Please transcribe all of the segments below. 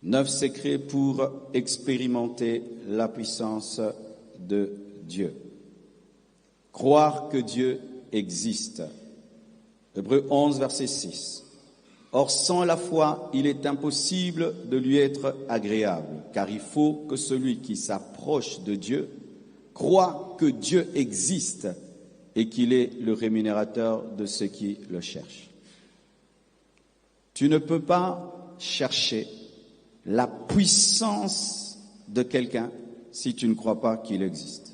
9 secrets pour expérimenter la puissance de Dieu. Croire que Dieu existe. Hébreux 11, verset 6. Or, sans la foi, il est impossible de lui être agréable, car il faut que celui qui s'approche de Dieu croit que Dieu existe et qu'il est le rémunérateur de ceux qui le cherchent. Tu ne peux pas chercher la puissance de quelqu'un si tu ne crois pas qu'il existe.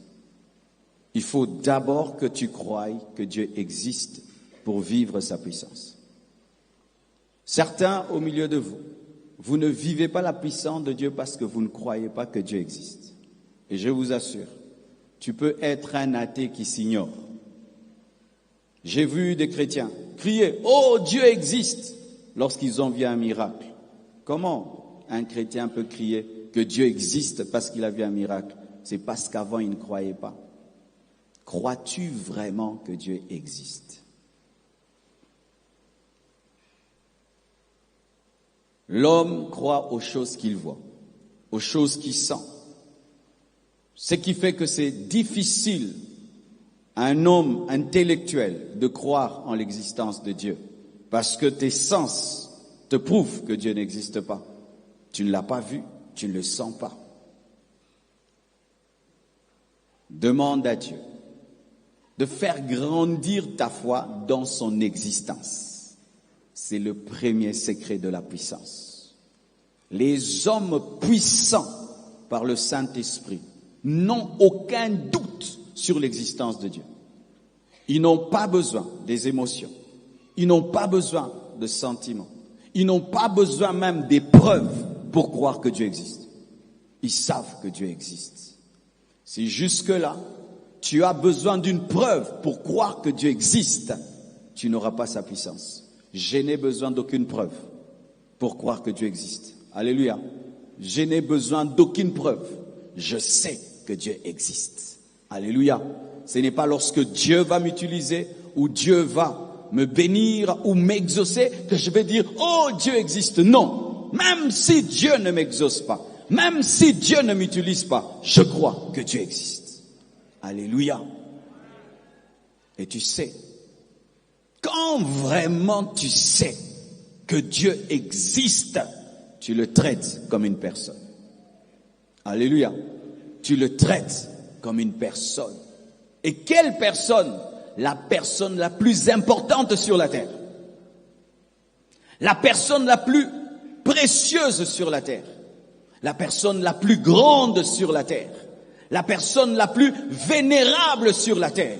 Il faut d'abord que tu croies que Dieu existe pour vivre sa puissance. Certains au milieu de vous, vous ne vivez pas la puissance de Dieu parce que vous ne croyez pas que Dieu existe. Et je vous assure, tu peux être un athée qui s'ignore. J'ai vu des chrétiens crier « Oh, Dieu existe !» lorsqu'ils ont vu un miracle. Comment un chrétien peut crier que Dieu existe parce qu'il a vu un miracle? C'est parce qu'avant il ne croyait pas. Crois-tu vraiment que Dieu existe? L'homme croit aux choses qu'il voit, aux choses qu'il sent. Ce qui fait que c'est difficile à un homme intellectuel de croire en l'existence de Dieu, parce que tes sens te prouvent que Dieu n'existe pas. Tu ne l'as pas vu, tu ne le sens pas. Demande à Dieu de faire grandir ta foi dans son existence. C'est le premier secret de la puissance. Les hommes puissants par le Saint-Esprit n'ont aucun doute sur l'existence de Dieu. Ils n'ont pas besoin des émotions. Ils n'ont pas besoin de sentiments. Ils n'ont pas besoin même des preuves pour croire que Dieu existe. Ils savent que Dieu existe. Si jusque-là, tu as besoin d'une preuve pour croire que Dieu existe, tu n'auras pas sa puissance. Je n'ai besoin d'aucune preuve pour croire que Dieu existe. Alléluia. Je n'ai besoin d'aucune preuve. Je sais que Dieu existe. Alléluia. Ce n'est pas lorsque Dieu va m'utiliser ou Dieu va me bénir ou m'exaucer que je vais dire « Oh, Dieu existe ». Non. Même si Dieu ne m'exauce pas, même si Dieu ne m'utilise pas, je crois que Dieu existe. Alléluia. Et tu sais, quand vraiment tu sais que Dieu existe, tu le traites comme une personne. Alléluia. Tu le traites comme une personne. Et quelle personne? La personne la plus importante sur la terre. La personne la plus précieuse sur la terre. La personne la plus grande sur la terre. La personne la plus vénérable sur la terre.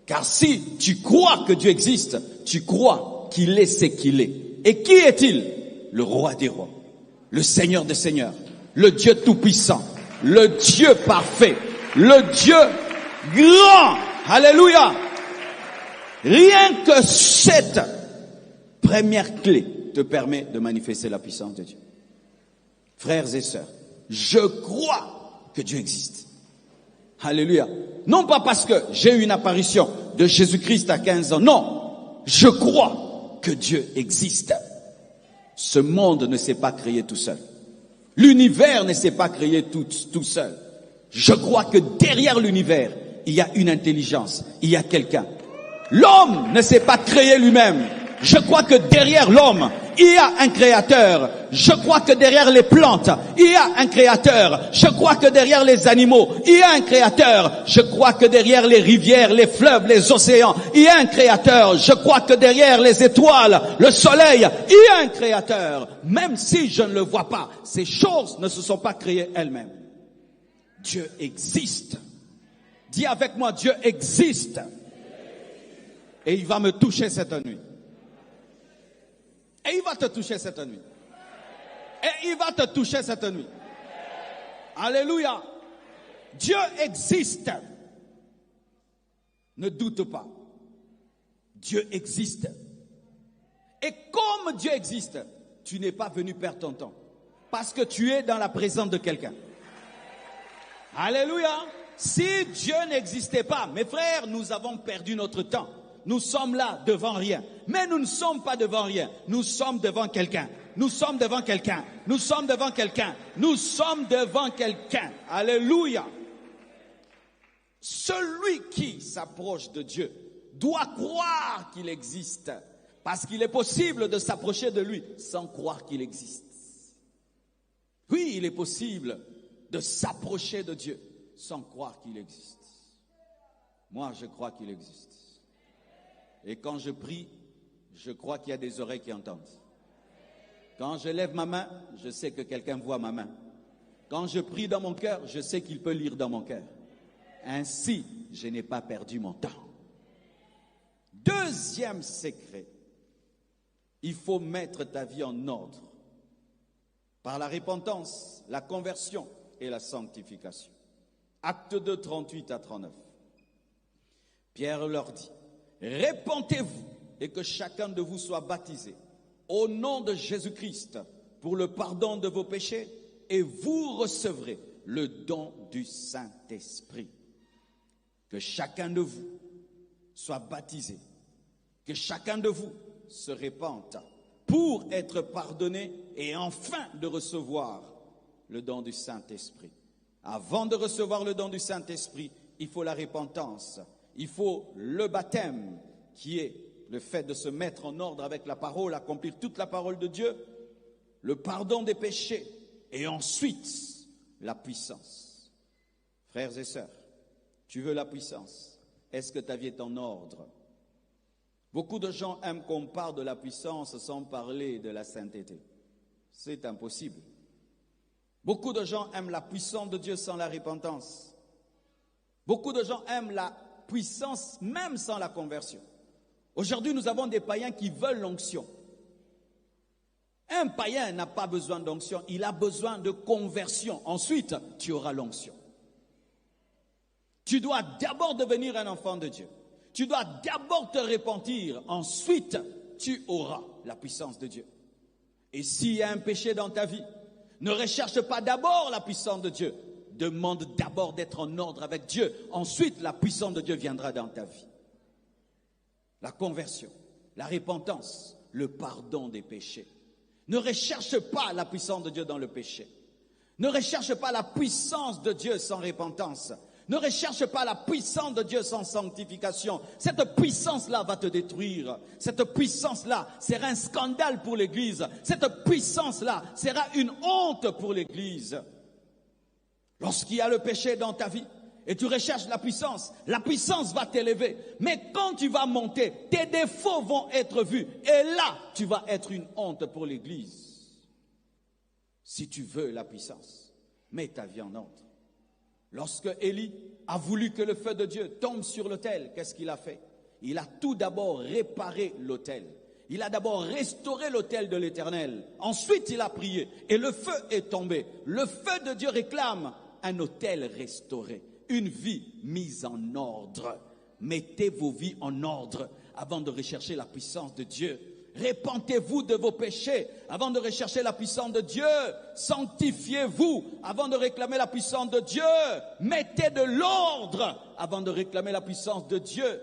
Car si tu crois que Dieu existe, tu crois qu'il est ce qu'il est. Et qui est-il? Le roi des rois, le Seigneur des seigneurs, le Dieu tout-puissant, le Dieu parfait, le Dieu grand. Alléluia. Rien que cette première clé te permet de manifester la puissance de Dieu. Frères et sœurs, je crois que Dieu existe. Alléluia. Non pas parce que j'ai eu une apparition de Jésus-Christ à 15 ans. Non, je crois que Dieu existe. Ce monde ne s'est pas créé tout seul. L'univers ne s'est pas créé tout seul. Je crois que derrière l'univers, il y a une intelligence, il y a quelqu'un. L'homme ne s'est pas créé lui-même. Je crois que derrière l'homme, il y a un créateur. Je crois que derrière les plantes, il y a un créateur. Je crois que derrière les animaux, il y a un créateur. Je crois que derrière les rivières, les fleuves, les océans, il y a un créateur. Je crois que derrière les étoiles, le soleil, il y a un créateur. Même si je ne le vois pas, ces choses ne se sont pas créées elles-mêmes. Dieu existe. Dis avec moi, Dieu existe. Et il va me toucher cette nuit. Et il va te toucher cette nuit. Et il va te toucher cette nuit. Alléluia. Dieu existe. Ne doute pas. Dieu existe. Et comme Dieu existe, tu n'es pas venu perdre ton temps. Parce que tu es dans la présence de quelqu'un. Alléluia. Si Dieu n'existait pas, mes frères, nous avons perdu notre temps. nous sommes là devant rien. Mais nous ne sommes pas devant rien. Nous sommes devant quelqu'un. Nous sommes devant quelqu'un. Nous sommes devant quelqu'un. Nous sommes devant quelqu'un. Alléluia. Celui qui s'approche de Dieu doit croire qu'il existe. Parce qu'il est possible de s'approcher de lui sans croire qu'il existe. Oui, il est possible de s'approcher de Dieu sans croire qu'il existe. Moi, je crois qu'il existe. Et quand je prie, je crois qu'il y a des oreilles qui entendent. Quand je lève ma main, je sais que quelqu'un voit ma main. Quand je prie dans mon cœur, je sais qu'il peut lire dans mon cœur. Ainsi, je n'ai pas perdu mon temps. Deuxième secret, il faut mettre ta vie en ordre par la repentance, la conversion et la sanctification. Acte 2, 38 à 39. Pierre leur dit, répentez-vous et que chacun de vous soit baptisé au nom de Jésus-Christ pour le pardon de vos péchés et vous recevrez le don du Saint-Esprit. Que chacun de vous soit baptisé, que chacun de vous se répente pour être pardonné et enfin de recevoir le don du Saint-Esprit. Avant de recevoir le don du Saint-Esprit, il faut la repentance, il faut le baptême qui est le fait de se mettre en ordre avec la parole, accomplir toute la parole de Dieu, le pardon des péchés et ensuite la puissance. Frères et sœurs, tu veux la puissance? Est-ce que ta vie est en ordre? Beaucoup de gens aiment qu'on parle de la puissance sans parler de la sainteté. C'est impossible. Beaucoup de gens aiment la puissance de Dieu sans la repentance. Beaucoup de gens aiment la puissance même sans la conversion. Aujourd'hui, nous avons des païens qui veulent l'onction. Un païen n'a pas besoin d'onction, il a besoin de conversion. Ensuite, tu auras l'onction. Tu dois d'abord devenir un enfant de Dieu. Tu dois d'abord te repentir. Ensuite, tu auras la puissance de Dieu. Et s'il y a un péché dans ta vie, ne recherche pas d'abord la puissance de Dieu. Demande d'abord d'être en ordre avec Dieu. Ensuite, la puissance de Dieu viendra dans ta vie. La conversion, la repentance, le pardon des péchés. Ne recherche pas la puissance de Dieu dans le péché. Ne recherche pas la puissance de Dieu sans repentance. Ne recherche pas la puissance de Dieu sans sanctification. Cette puissance-là va te détruire. Cette puissance-là sera un scandale pour l'Église. Cette puissance-là sera une honte pour l'Église. Lorsqu'il y a le péché dans ta vie et tu recherches la puissance va t'élever. Mais quand tu vas monter, tes défauts vont être vus. Et là, tu vas être une honte pour l'Église. Si tu veux la puissance, mets ta vie en ordre. Lorsque Élie a voulu que le feu de Dieu tombe sur l'autel, qu'est-ce qu'il a fait? Il a tout d'abord réparé l'autel. Il a d'abord restauré l'autel de l'Éternel. Ensuite, il a prié et le feu est tombé. Le feu de Dieu réclame un autel restauré, une vie mise en ordre. Mettez vos vies en ordre avant de rechercher la puissance de Dieu. Répentez-vous de vos péchés avant de rechercher la puissance de Dieu. Sanctifiez-vous avant de réclamer la puissance de Dieu. Mettez de l'ordre avant de réclamer la puissance de Dieu.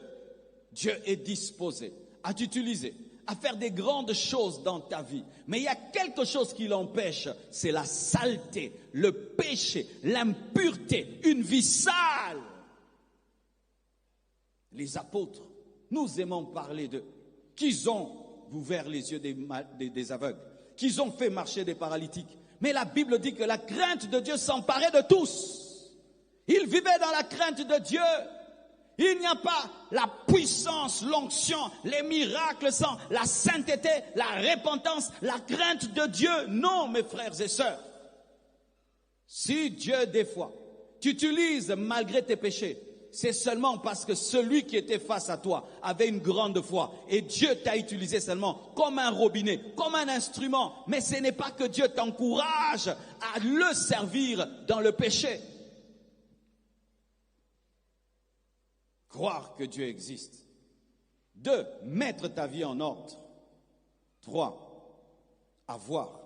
Dieu est disposé à t'utiliser, à faire des grandes choses dans ta vie. Mais il y a quelque chose qui l'empêche, c'est la saleté, le péché, l'impureté, une vie sale. Les apôtres, nous aimons parler d'eux, qu'ils ont ouvert les yeux des aveugles, qu'ils ont fait marcher des paralytiques. Mais la Bible dit que la crainte de Dieu s'emparait de tous. Ils vivaient dans la crainte de Dieu. Il n'y a pas la puissance, l'onction, les miracles sans la sainteté, la repentance, la crainte de Dieu. Non, mes frères et sœurs. Si Dieu, des fois, t'utilise malgré tes péchés, c'est seulement parce que celui qui était face à toi avait une grande foi. Et Dieu t'a utilisé seulement comme un robinet, comme un instrument. Mais ce n'est pas que Dieu t'encourage à le servir dans le péché. Croire que Dieu existe. 2, mettre ta vie en ordre. 3, avoir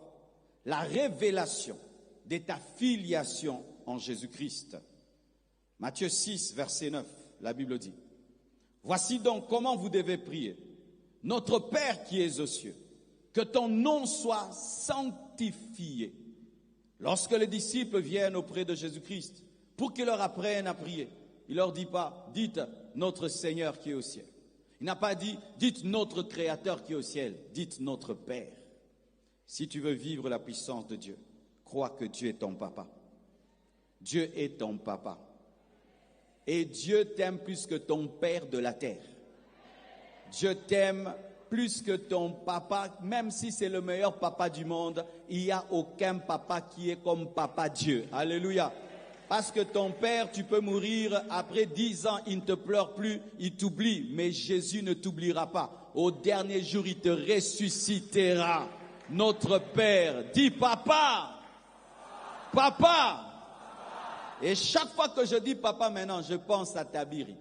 la révélation de ta filiation en Jésus-Christ. Matthieu 6, verset 9, la Bible dit, Voici donc comment vous devez prier. Notre Père qui es aux cieux, que ton nom soit sanctifié. Lorsque les disciples viennent auprès de Jésus-Christ pour qu'il leur apprenne à prier, il leur dit pas, dites notre Seigneur qui est au ciel. Il n'a pas dit, dites notre Créateur qui est au ciel, dites notre Père. Si tu veux vivre la puissance de Dieu, crois que Dieu est ton papa. Dieu est ton papa. Et Dieu t'aime plus que ton père de la terre. Dieu t'aime plus que ton papa, même si c'est le meilleur papa du monde, il n'y a aucun papa qui est comme papa Dieu. Alléluia. Parce que ton père, tu peux mourir, après 10 ans, il ne te pleure plus, il t'oublie. Mais Jésus ne t'oubliera pas. Au dernier jour, il te ressuscitera. Notre Père dit papa, papa. Et chaque fois que je dis papa maintenant, je pense à Tabiri.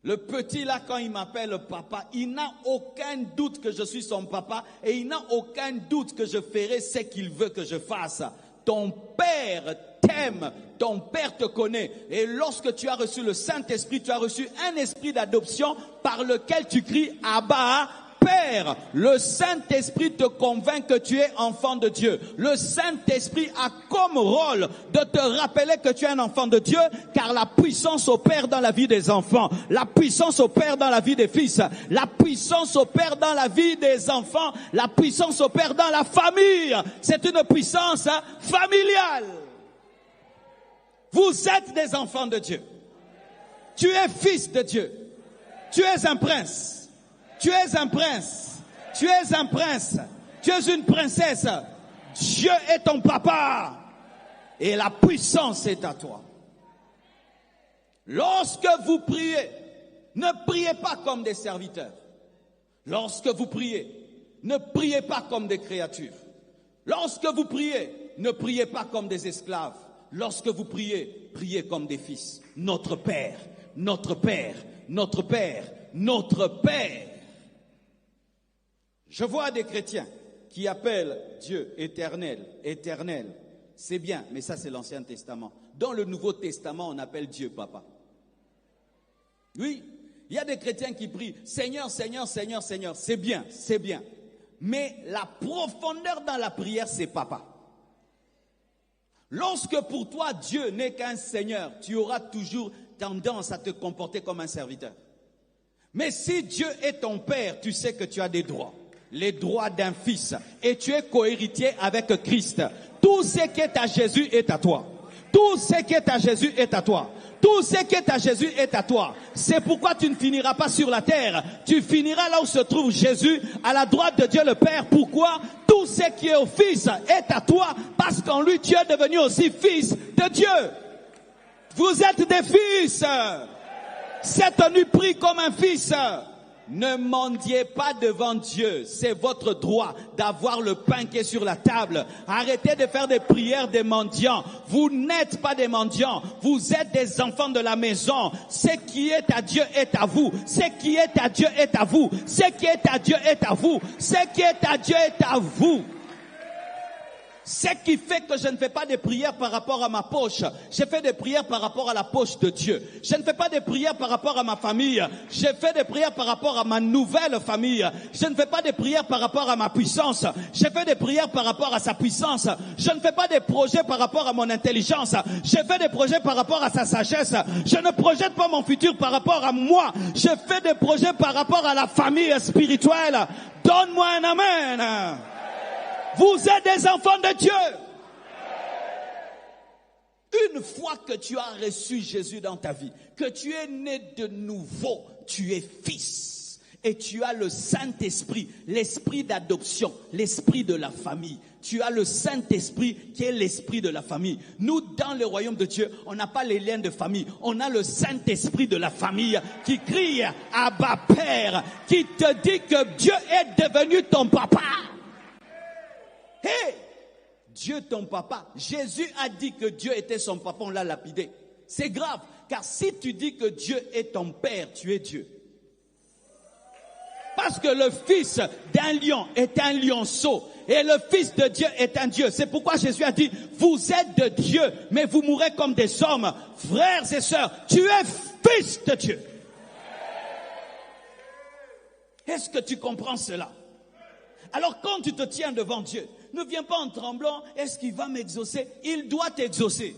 Le petit là, quand il m'appelle papa, il n'a aucun doute que je suis son papa et il n'a aucun doute que je ferai ce qu'il veut que je fasse. Ton Père t'aime, ton Père te connaît. Et lorsque tu as reçu le Saint-Esprit, tu as reçu un esprit d'adoption par lequel tu cries Abba, Père. Le Saint-Esprit te convainc que tu es enfant de Dieu. Le Saint-Esprit a comme rôle de te rappeler que tu es un enfant de Dieu, car la puissance opère dans la vie des enfants. La puissance opère dans la vie des fils. La puissance opère dans la vie des enfants. La puissance opère dans la famille. C'est une puissance familiale. Vous êtes des enfants de Dieu. Tu es fils de Dieu. Tu es un prince. Tu es un prince. Tu es un prince. Tu es une princesse. Dieu est ton papa. Et la puissance est à toi. Lorsque vous priez, ne priez pas comme des serviteurs. Lorsque vous priez, ne priez pas comme des créatures. Lorsque vous priez, ne priez pas comme des esclaves. Lorsque vous priez, priez comme des fils. Notre Père, notre Père, notre Père, notre Père. Je vois des chrétiens qui appellent Dieu éternel, éternel. C'est bien, mais ça c'est l'Ancien Testament. Dans le Nouveau Testament, on appelle Dieu papa. Oui, il y a des chrétiens qui prient Seigneur, Seigneur, Seigneur, Seigneur. C'est bien, c'est bien. Mais la profondeur dans la prière, c'est papa. Lorsque pour toi Dieu n'est qu'un Seigneur, tu auras toujours tendance à te comporter comme un serviteur. Mais si Dieu est ton Père, tu sais que tu as des droits. Les droits d'un fils. Et tu es cohéritier avec Christ. Tout ce qui est à Jésus est à toi. Tout ce qui est à Jésus est à toi. Tout ce qui est à Jésus est à toi. C'est pourquoi tu ne finiras pas sur la terre. Tu finiras là où se trouve Jésus, à la droite de Dieu le Père. Pourquoi? Tout ce qui est au Fils est à toi, parce qu'en lui tu es devenu aussi fils de Dieu. Vous êtes des fils. C'est tenu pris comme un fils. Ne mendiez pas devant Dieu. C'est votre droit d'avoir le pain qui est sur la table. Arrêtez de faire des prières des mendiants. Vous n'êtes pas des mendiants. Vous êtes des enfants de la maison. Ce qui est à Dieu est à vous. Ce qui est à Dieu est à vous. Ce qui est à Dieu est à vous. Ce qui est à Dieu est à vous. Ce qui fait que je ne fais pas de prières par rapport à ma poche. Je fais des prières par rapport à la poche de Dieu. Je ne fais pas de prières par rapport à ma famille. Je fais des prières par rapport à ma nouvelle famille. Je ne fais pas de prières par rapport à ma puissance. Je fais des prières par rapport à sa puissance. Je ne fais pas des projets par rapport à mon intelligence. Je fais des projets par rapport à sa sagesse. Je ne projette pas mon futur par rapport à moi. Je fais des projets par rapport à la famille spirituelle. Donne-moi un amen. Vous êtes des enfants de Dieu. Une fois que tu as reçu Jésus dans ta vie, que tu es né de nouveau, tu es fils. Et tu as le Saint-Esprit, l'esprit d'adoption, l'esprit de la famille. Tu as le Saint-Esprit qui est l'esprit de la famille. Nous, dans le royaume de Dieu, on n'a pas les liens de famille. On a le Saint-Esprit de la famille qui crie Abba Père, qui te dit que Dieu est devenu ton papa. Hey! Dieu ton papa. Jésus a dit que Dieu était son papa, on l'a lapidé. C'est grave, car si tu dis que Dieu est ton père, tu es Dieu. Parce que le fils d'un lion est un lionceau et le fils de Dieu est un Dieu. C'est pourquoi Jésus a dit, vous êtes de Dieu, mais vous mourrez comme des hommes. Frères et sœurs, tu es fils de Dieu. Est-ce que tu comprends cela? Alors quand tu te tiens devant Dieu, ne viens pas en tremblant. Est-ce qu'il va m'exaucer? Il doit t'exaucer.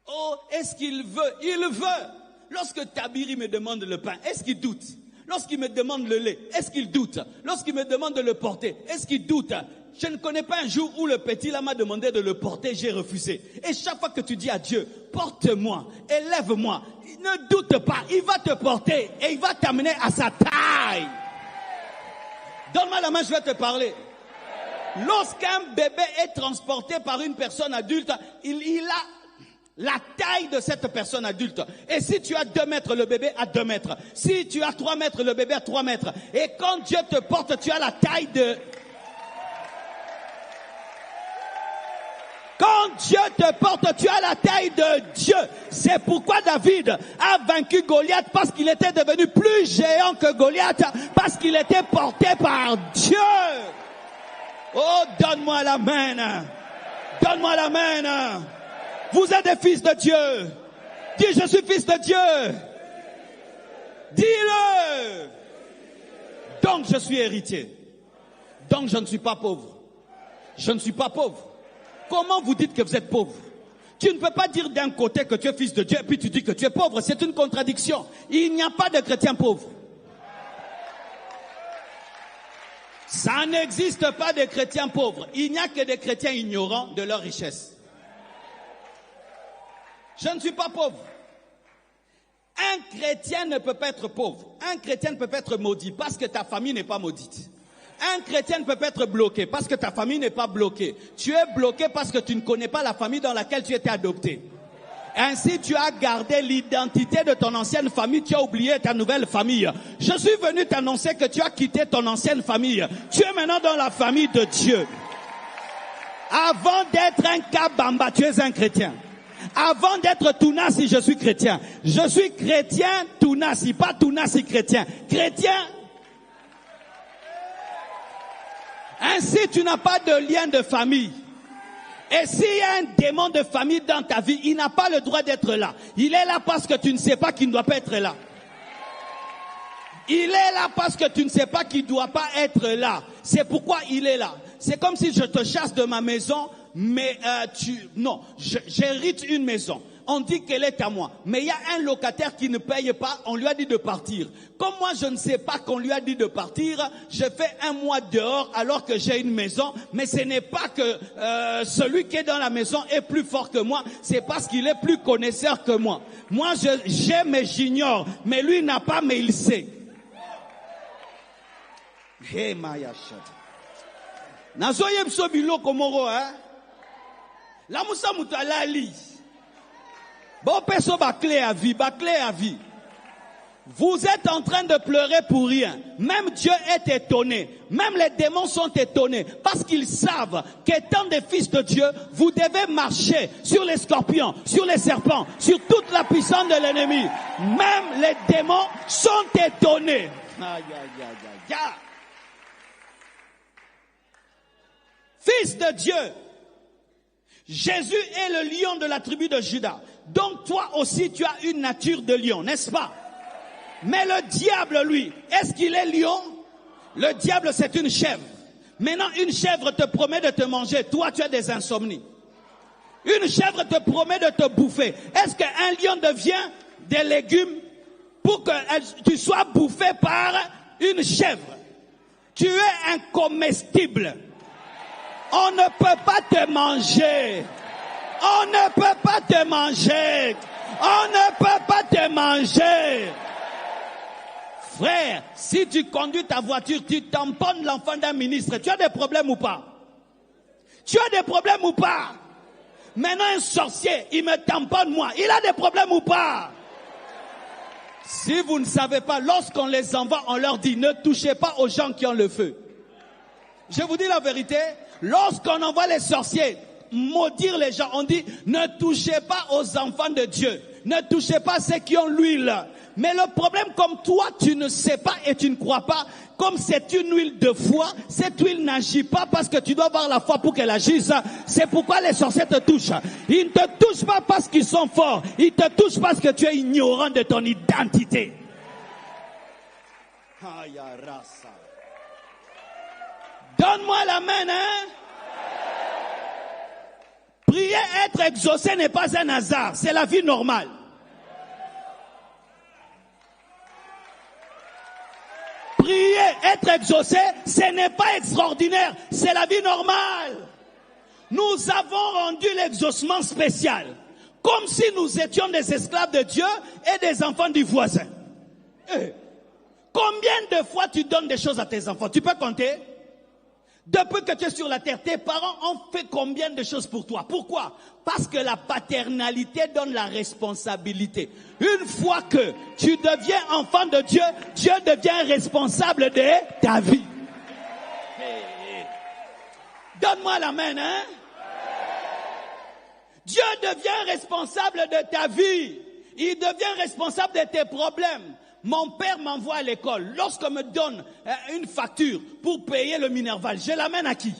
Oh, est-ce qu'il veut? Il veut. Lorsque Tabiri me demande le pain, est-ce qu'il doute? Lorsqu'il me demande le lait, est-ce qu'il doute? Lorsqu'il me demande de le porter, est-ce qu'il doute? Je ne connais pas un jour où le petit là m'a demandé de le porter, j'ai refusé. Et chaque fois que tu dis à Dieu, porte-moi, élève-moi, ne doute pas, il va te porter et il va t'amener à sa taille. Donne-moi la main, je vais te parler. Lorsqu'un bébé est transporté par une personne adulte, il a la taille de cette personne adulte. Et si tu as 2 mètres, le bébé a 2 mètres. Si tu as 3 mètres, le bébé a 3 mètres. Et quand Dieu te porte, tu as la taille de... Quand Dieu te porte, tu as la taille de Dieu. C'est pourquoi David a vaincu Goliath, parce qu'il était devenu plus géant que Goliath, parce qu'il était porté par Dieu. Oh, donne-moi la main. Donne-moi la main. Vous êtes des fils de Dieu. Dis, je suis fils de Dieu. Dis-le. Donc je suis héritier. Donc je ne suis pas pauvre. Je ne suis pas pauvre. Comment vous dites que vous êtes pauvre? Tu ne peux pas dire d'un côté que tu es fils de Dieu et puis tu dis que tu es pauvre. C'est une contradiction. Il n'y a pas de chrétien pauvre. Ça n'existe pas de chrétiens pauvres. Il n'y a que des chrétiens ignorants de leur richesse. Je ne suis pas pauvre. Un chrétien ne peut pas être pauvre. Un chrétien ne peut pas être maudit parce que ta famille n'est pas maudite. Un chrétien ne peut pas être bloqué parce que ta famille n'est pas bloquée. Tu es bloqué parce que tu ne connais pas la famille dans laquelle tu étais adopté. Ainsi, tu as gardé l'identité de ton ancienne famille, tu as oublié ta nouvelle famille. Je suis venu t'annoncer que tu as quitté ton ancienne famille. Tu es maintenant dans la famille de Dieu. Avant d'être un Kabamba, tu es un chrétien. Avant d'être Tounasi, je suis chrétien. Je suis chrétien Tounasi, pas Tounasi chrétien. Chrétien. Ainsi, tu n'as pas de lien de famille. Et s'il y a un démon de famille dans ta vie, il n'a pas le droit d'être là. Il est là parce que tu ne sais pas qu'il ne doit pas être là. Il est là parce que tu ne sais pas qu'il ne doit pas être là. C'est pourquoi il est là. C'est comme si je te chasse de ma maison, mais j'hérite une maison. On dit qu'elle est à moi. Mais il y a un locataire qui ne paye pas, on lui a dit de partir. Comme moi je ne sais pas qu'on lui a dit de partir, je fais un mois dehors alors que j'ai une maison. Mais ce n'est pas que celui qui est dans la maison est plus fort que moi, c'est parce qu'il est plus connaisseur que moi. Moi j'ai mais j'ignore, mais lui n'a pas mais il sait. Hey Maya Shad. Nazoyem sobilo komoro La musa mutalali. Bon, personne va clé à vie, Vous êtes en train de pleurer pour rien. Même Dieu est étonné. Même les démons sont étonnés. Parce qu'ils savent qu'étant des fils de Dieu, vous devez marcher sur les scorpions, sur les serpents, sur toute la puissance de l'ennemi. Même les démons sont étonnés. Aïe, aïe, aïe, aïe. Fils de Dieu. Jésus est le lion de la tribu de Juda. Donc toi aussi tu as une nature de lion, n'est-ce pas? Mais le diable, lui, est-ce qu'il est lion? Le diable, c'est une chèvre. Maintenant, une chèvre te promet de te manger. Toi, tu as des insomnies. Une chèvre te promet de te bouffer. Est-ce qu'un lion devient des légumes pour que tu sois bouffé par une chèvre? Tu es incomestible. On ne peut pas te manger. On ne peut pas te manger. On ne peut pas te manger. Frère, si tu conduis ta voiture, tu tamponnes l'enfant d'un ministre, tu as des problèmes ou pas? Tu as des problèmes ou pas? Maintenant, un sorcier, il me tamponne moi. Il a des problèmes ou pas? Si vous ne savez pas, lorsqu'on les envoie, on leur dit, ne touchez pas aux gens qui ont le feu. Je vous dis la vérité, lorsqu'on envoie les sorciers maudire les gens, on dit, ne touchez pas aux enfants de Dieu. Ne touchez pas ceux qui ont l'huile. Mais le problème, comme toi, tu ne sais pas et tu ne crois pas, comme c'est une huile de foi, cette huile n'agit pas parce que tu dois avoir la foi pour qu'elle agisse. C'est pourquoi les sorciers te touchent. Ils ne te touchent pas parce qu'ils sont forts. Ils te touchent parce que tu es ignorant de ton identité. Donne-moi la main, hein? Prier, être exaucé n'est pas un hasard, c'est la vie normale. Prier, être exaucé, ce n'est pas extraordinaire, c'est la vie normale. Nous avons rendu l'exaucement spécial, comme si nous étions des esclaves de Dieu et des enfants du voisin. Combien de fois tu donnes des choses à tes enfants? Tu peux compter? Depuis que tu es sur la terre, tes parents ont fait combien de choses pour toi? Pourquoi? Parce que la paternalité donne la responsabilité. Une fois que tu deviens enfant de Dieu, Dieu devient responsable de ta vie. Donne-moi la main, hein? Dieu devient responsable de ta vie. Il devient responsable de tes problèmes. Mon père m'envoie à l'école. Lorsqu'on me donne une facture pour payer le Minerval, je l'amène à qui?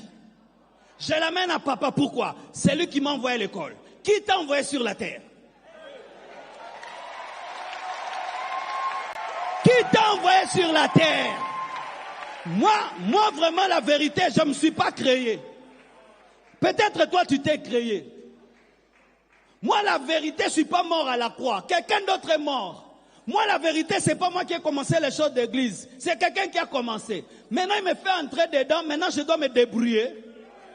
Je l'amène à papa. Pourquoi? C'est lui qui m'a envoyé à l'école. Qui t'a envoyé sur la terre? Qui t'a envoyé sur la terre? Moi vraiment la vérité, je ne me suis pas créé. Peut-être toi tu t'es créé. Moi la vérité, je ne suis pas mort à la croix. Quelqu'un d'autre est mort. Moi, la vérité, c'est pas moi qui ai commencé les choses d'église. C'est quelqu'un qui a commencé. Maintenant, il me fait entrer dedans. Maintenant, je dois me débrouiller.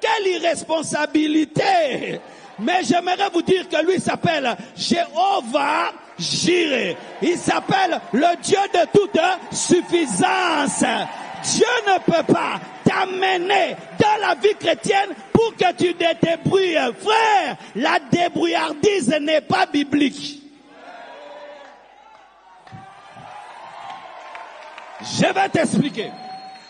Quelle irresponsabilité! Mais j'aimerais vous dire que lui s'appelle Jéhovah Jireh. Il s'appelle le Dieu de toute suffisance. Dieu ne peut pas t'amener dans la vie chrétienne pour que tu te débrouilles. Frère, la débrouillardise n'est pas biblique. Je vais t'expliquer.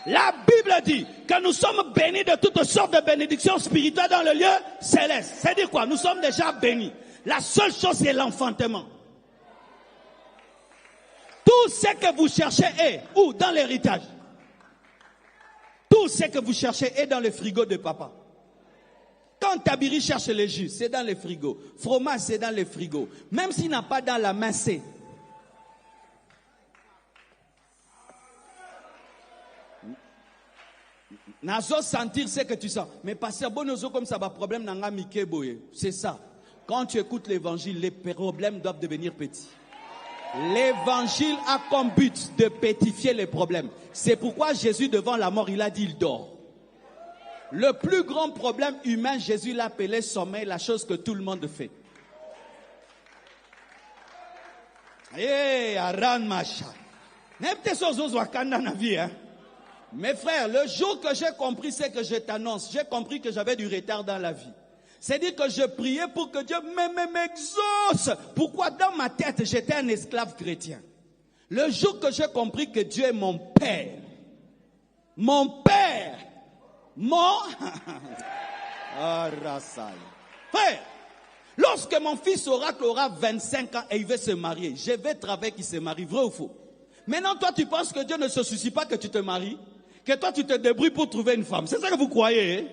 La Bible dit que nous sommes bénis de toutes sortes de bénédictions spirituelles dans le lieu céleste. C'est-à-dire quoi? Nous sommes déjà bénis. La seule chose, c'est l'enfantement. Tout ce que vous cherchez est où? Dans l'héritage. Tout ce que vous cherchez est dans le frigo de papa. Quand Tabiri cherche les jus, c'est dans le frigo. Fromage, c'est dans le frigo. Même s'il n'a pas dans la main, c'est. Nazo sentir ce que tu sens. Mais pasteur Bonozo comme ça va problème nanga mikeboye. C'est ça. Quand tu écoutes l'évangile, les problèmes doivent devenir petits. L'évangile a comme but de pétrifier les problèmes. C'est pourquoi Jésus devant la mort, il a dit il dort. Le plus grand problème humain, Jésus l'appelait sommeil, la chose que tout le monde fait. Aran Macha. Mes frères, le jour que j'ai compris ce que je t'annonce, j'ai compris que j'avais du retard dans la vie. C'est-à-dire que je priais pour que Dieu m'exauce. Pourquoi dans ma tête, j'étais un esclave chrétien. Le jour que j'ai compris que Dieu est mon Père, frère, lorsque mon fils Oracle aura 25 ans et il veut se marier, je vais travailler qu'il se marie, vrai ou faux? Maintenant, toi, tu penses que Dieu ne se soucie pas que tu te maries? Que toi, tu te débrouilles pour trouver une femme. C'est ça que vous croyez, hein?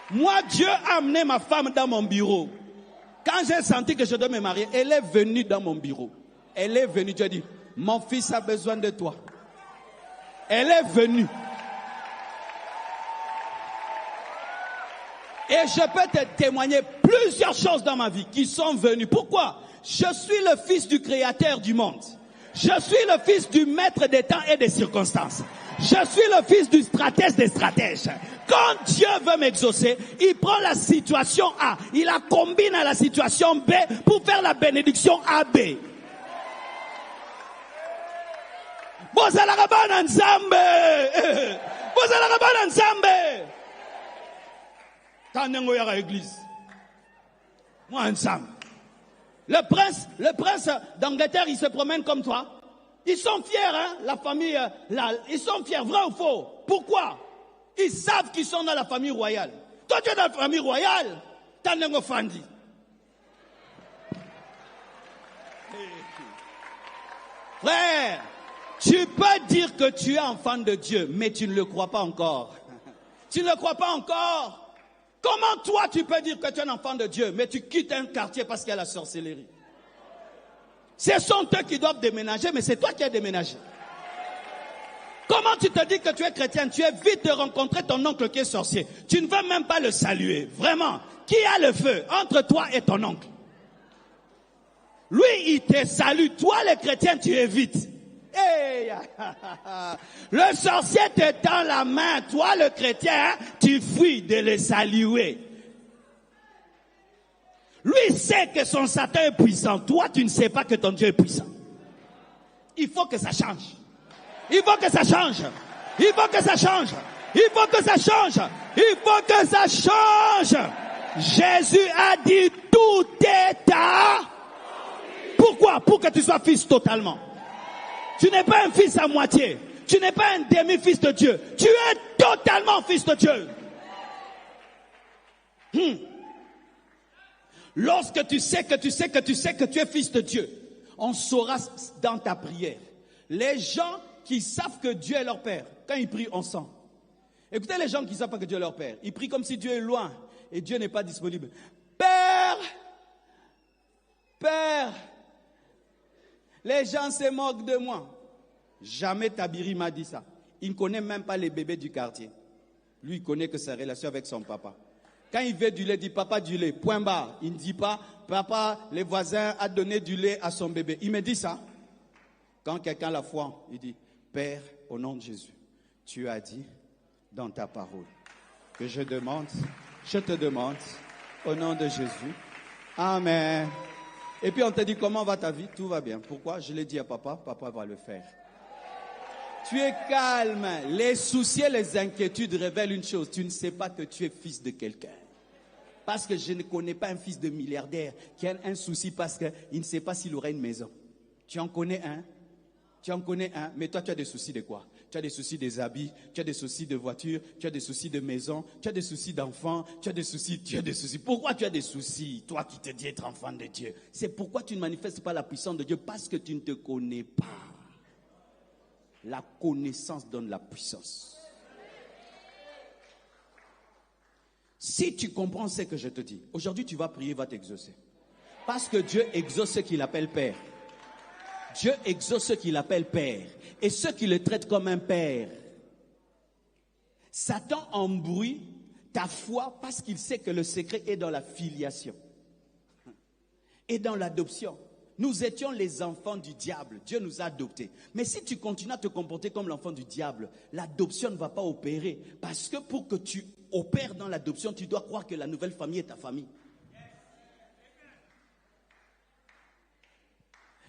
Moi, Dieu a amené ma femme dans mon bureau. Quand j'ai senti que je dois me marier, elle est venue dans mon bureau. Elle est venue, Dieu a dit, mon fils a besoin de toi. Elle est venue. Et je peux te témoigner plusieurs choses dans ma vie qui sont venues. Pourquoi? Je suis le fils du créateur du monde. Je suis le fils du maître des temps et des circonstances. Je suis le fils du stratège des stratèges. Quand Dieu veut m'exaucer, il prend la situation A, il la combine à la situation B pour faire la bénédiction AB. Bozalakabana nzambe. Bozalakabana nzambe. Tanengo yaka église. Moi ensemble. Le prince d'Angleterre, il se promène comme toi. Ils sont fiers, hein, la famille, ils sont fiers, vrai ou faux? Pourquoi? Ils savent qu'ils sont dans la famille royale. Toi, tu es dans la famille royale, Tanengo Fandi. Frère, tu peux dire que tu es enfant de Dieu, mais tu ne le crois pas encore. Tu ne le crois pas encore. Comment toi tu peux dire que tu es un enfant de Dieu, mais tu quittes un quartier parce qu'il y a la sorcellerie? Ce sont eux qui doivent déménager, mais c'est toi qui as déménagé. Comment tu te dis que tu es chrétien? Tu es vite de rencontrer ton oncle qui est sorcier. Tu ne veux même pas le saluer. Vraiment. Qui a le feu entre toi et ton oncle? Lui, il te salue. Toi, le chrétien, tu évites. Hey, le sorcier te tend la main. Toi, le chrétien, tu fuis de le saluer. Lui sait que son Satan est puissant. Toi, tu ne sais pas que ton Dieu est puissant. Il faut que ça change. Il faut que ça change. Il faut que ça change. Il faut que ça change. Il faut que ça change. Jésus a dit tout est à... Pourquoi? Pour que tu sois fils totalement. Tu n'es pas un fils à moitié. Tu n'es pas un demi-fils de Dieu. Tu es totalement fils de Dieu. Lorsque tu sais que tu es fils de Dieu, on saura dans ta prière. Les gens qui savent que Dieu est leur Père, quand ils prient, on sent. Écoutez les gens qui ne savent pas que Dieu est leur Père. Ils prient comme si Dieu est loin et Dieu n'est pas disponible. Père, Père, les gens se moquent de moi. Jamais Tabiri m'a dit ça. Il ne connaît même pas les bébés du quartier. Lui, il connaît que sa relation avec son papa. Quand il veut du lait, il dit papa du lait, point barre. Il ne dit pas papa, les voisins a donné du lait à son bébé. Il me dit ça. Quand quelqu'un la foi, il dit Père, au nom de Jésus, tu as dit dans ta parole que je te demande, au nom de Jésus. Amen. Et puis on te dit comment va ta vie? Tout va bien. Pourquoi? Je l'ai dit à papa, papa va le faire. Tu es calme. Les soucis et les inquiétudes révèlent une chose. Tu ne sais pas que tu es fils de quelqu'un. Parce que je ne connais pas un fils de milliardaire qui a un souci parce qu'il ne sait pas s'il aura une maison. Tu en connais un? Tu en connais un, mais toi tu as des soucis de quoi? Tu as des soucis des habits, tu as des soucis de voiture, tu as des soucis de maison, tu as des soucis d'enfants, tu as des soucis. Pourquoi tu as des soucis, toi qui te dis être enfant de Dieu? C'est pourquoi tu ne manifestes pas la puissance de Dieu, parce que tu ne te connais pas. La connaissance donne la puissance. Si tu comprends ce que je te dis, aujourd'hui tu vas prier, va t'exaucer. Parce que Dieu exauce ceux qu'il appelle Père. Dieu exauce ceux qu'il appelle Père et ceux qui le traitent comme un Père. Satan embrouille ta foi parce qu'il sait que le secret est dans la filiation et dans l'adoption. Nous étions les enfants du diable. Dieu nous a adoptés. Mais si tu continues à te comporter comme l'enfant du diable, l'adoption ne va pas opérer. Parce que pour que tu opères dans l'adoption, tu dois croire que la nouvelle famille est ta famille.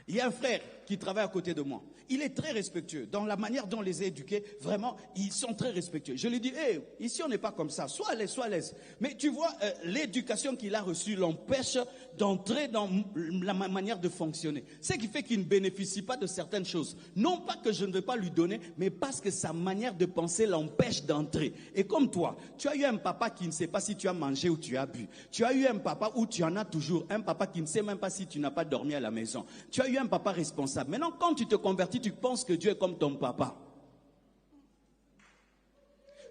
Il y a un frère qui travaille à côté de moi. Il est très respectueux. Dans la manière dont on les a éduqués, vraiment, ils sont très respectueux. Je lui dis, hey, ici on n'est pas comme ça. Sois à l'aise. Mais tu vois, l'éducation qu'il a reçue l'empêche d'entrer dans la manière de fonctionner. Ce qui fait qu'il ne bénéficie pas de certaines choses. Non pas que je ne veux pas lui donner, mais parce que sa manière de penser l'empêche d'entrer. Et comme toi, tu as eu un papa qui ne sait pas si tu as mangé ou tu as bu. Tu as eu un papa où tu en as toujours. Un papa qui ne sait même pas si tu n'as pas dormi à la maison. Tu as eu un papa responsable. Maintenant, quand tu te convertis, tu penses que Dieu est comme ton papa.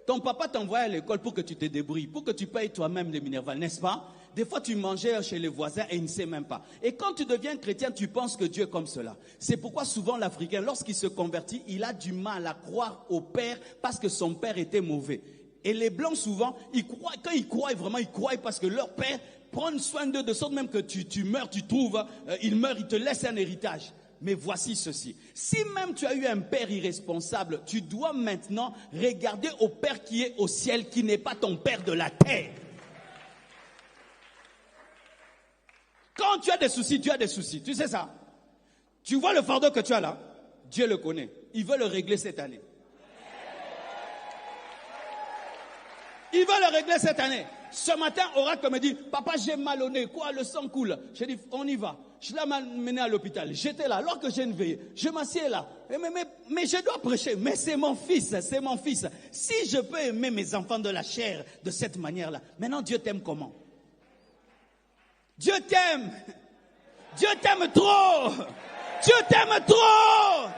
Ton papa t'envoie à l'école pour que tu te débrouilles, pour que tu payes toi-même les Minerval, n'est-ce pas? Des fois, tu mangeais chez les voisins et ils ne savent même pas. Et quand tu deviens chrétien, tu penses que Dieu est comme cela. C'est pourquoi souvent l'Africain, lorsqu'il se convertit, il a du mal à croire au Père parce que son père était mauvais. Et les Blancs, souvent, quand ils croient vraiment, ils croient parce que leur père prend soin d'eux, de sorte même que tu meurs, tu trouves, il meurt, il te laisse un héritage. Mais voici ceci. Si même tu as eu un père irresponsable, tu dois maintenant regarder au Père qui est au ciel, qui n'est pas ton Père de la terre. Quand tu as des soucis, tu as des soucis. Tu sais ça? Tu vois le fardeau que tu as là? Dieu le connaît. Il veut le régler cette année. Il veut le régler cette année. Ce matin, Oracle me dit, papa, j'ai mal au nez. Quoi, le sang coule? J'ai dit, on y va. Je l'ai mené à l'hôpital. J'étais là. Alors que j'ai une veillée, je m'assieds là. Mais je dois prêcher. Mais c'est mon fils, c'est mon fils. Si je peux aimer mes enfants de la chair de cette manière-là, maintenant Dieu t'aime comment? Dieu t'aime. Dieu t'aime trop. Dieu t'aime trop.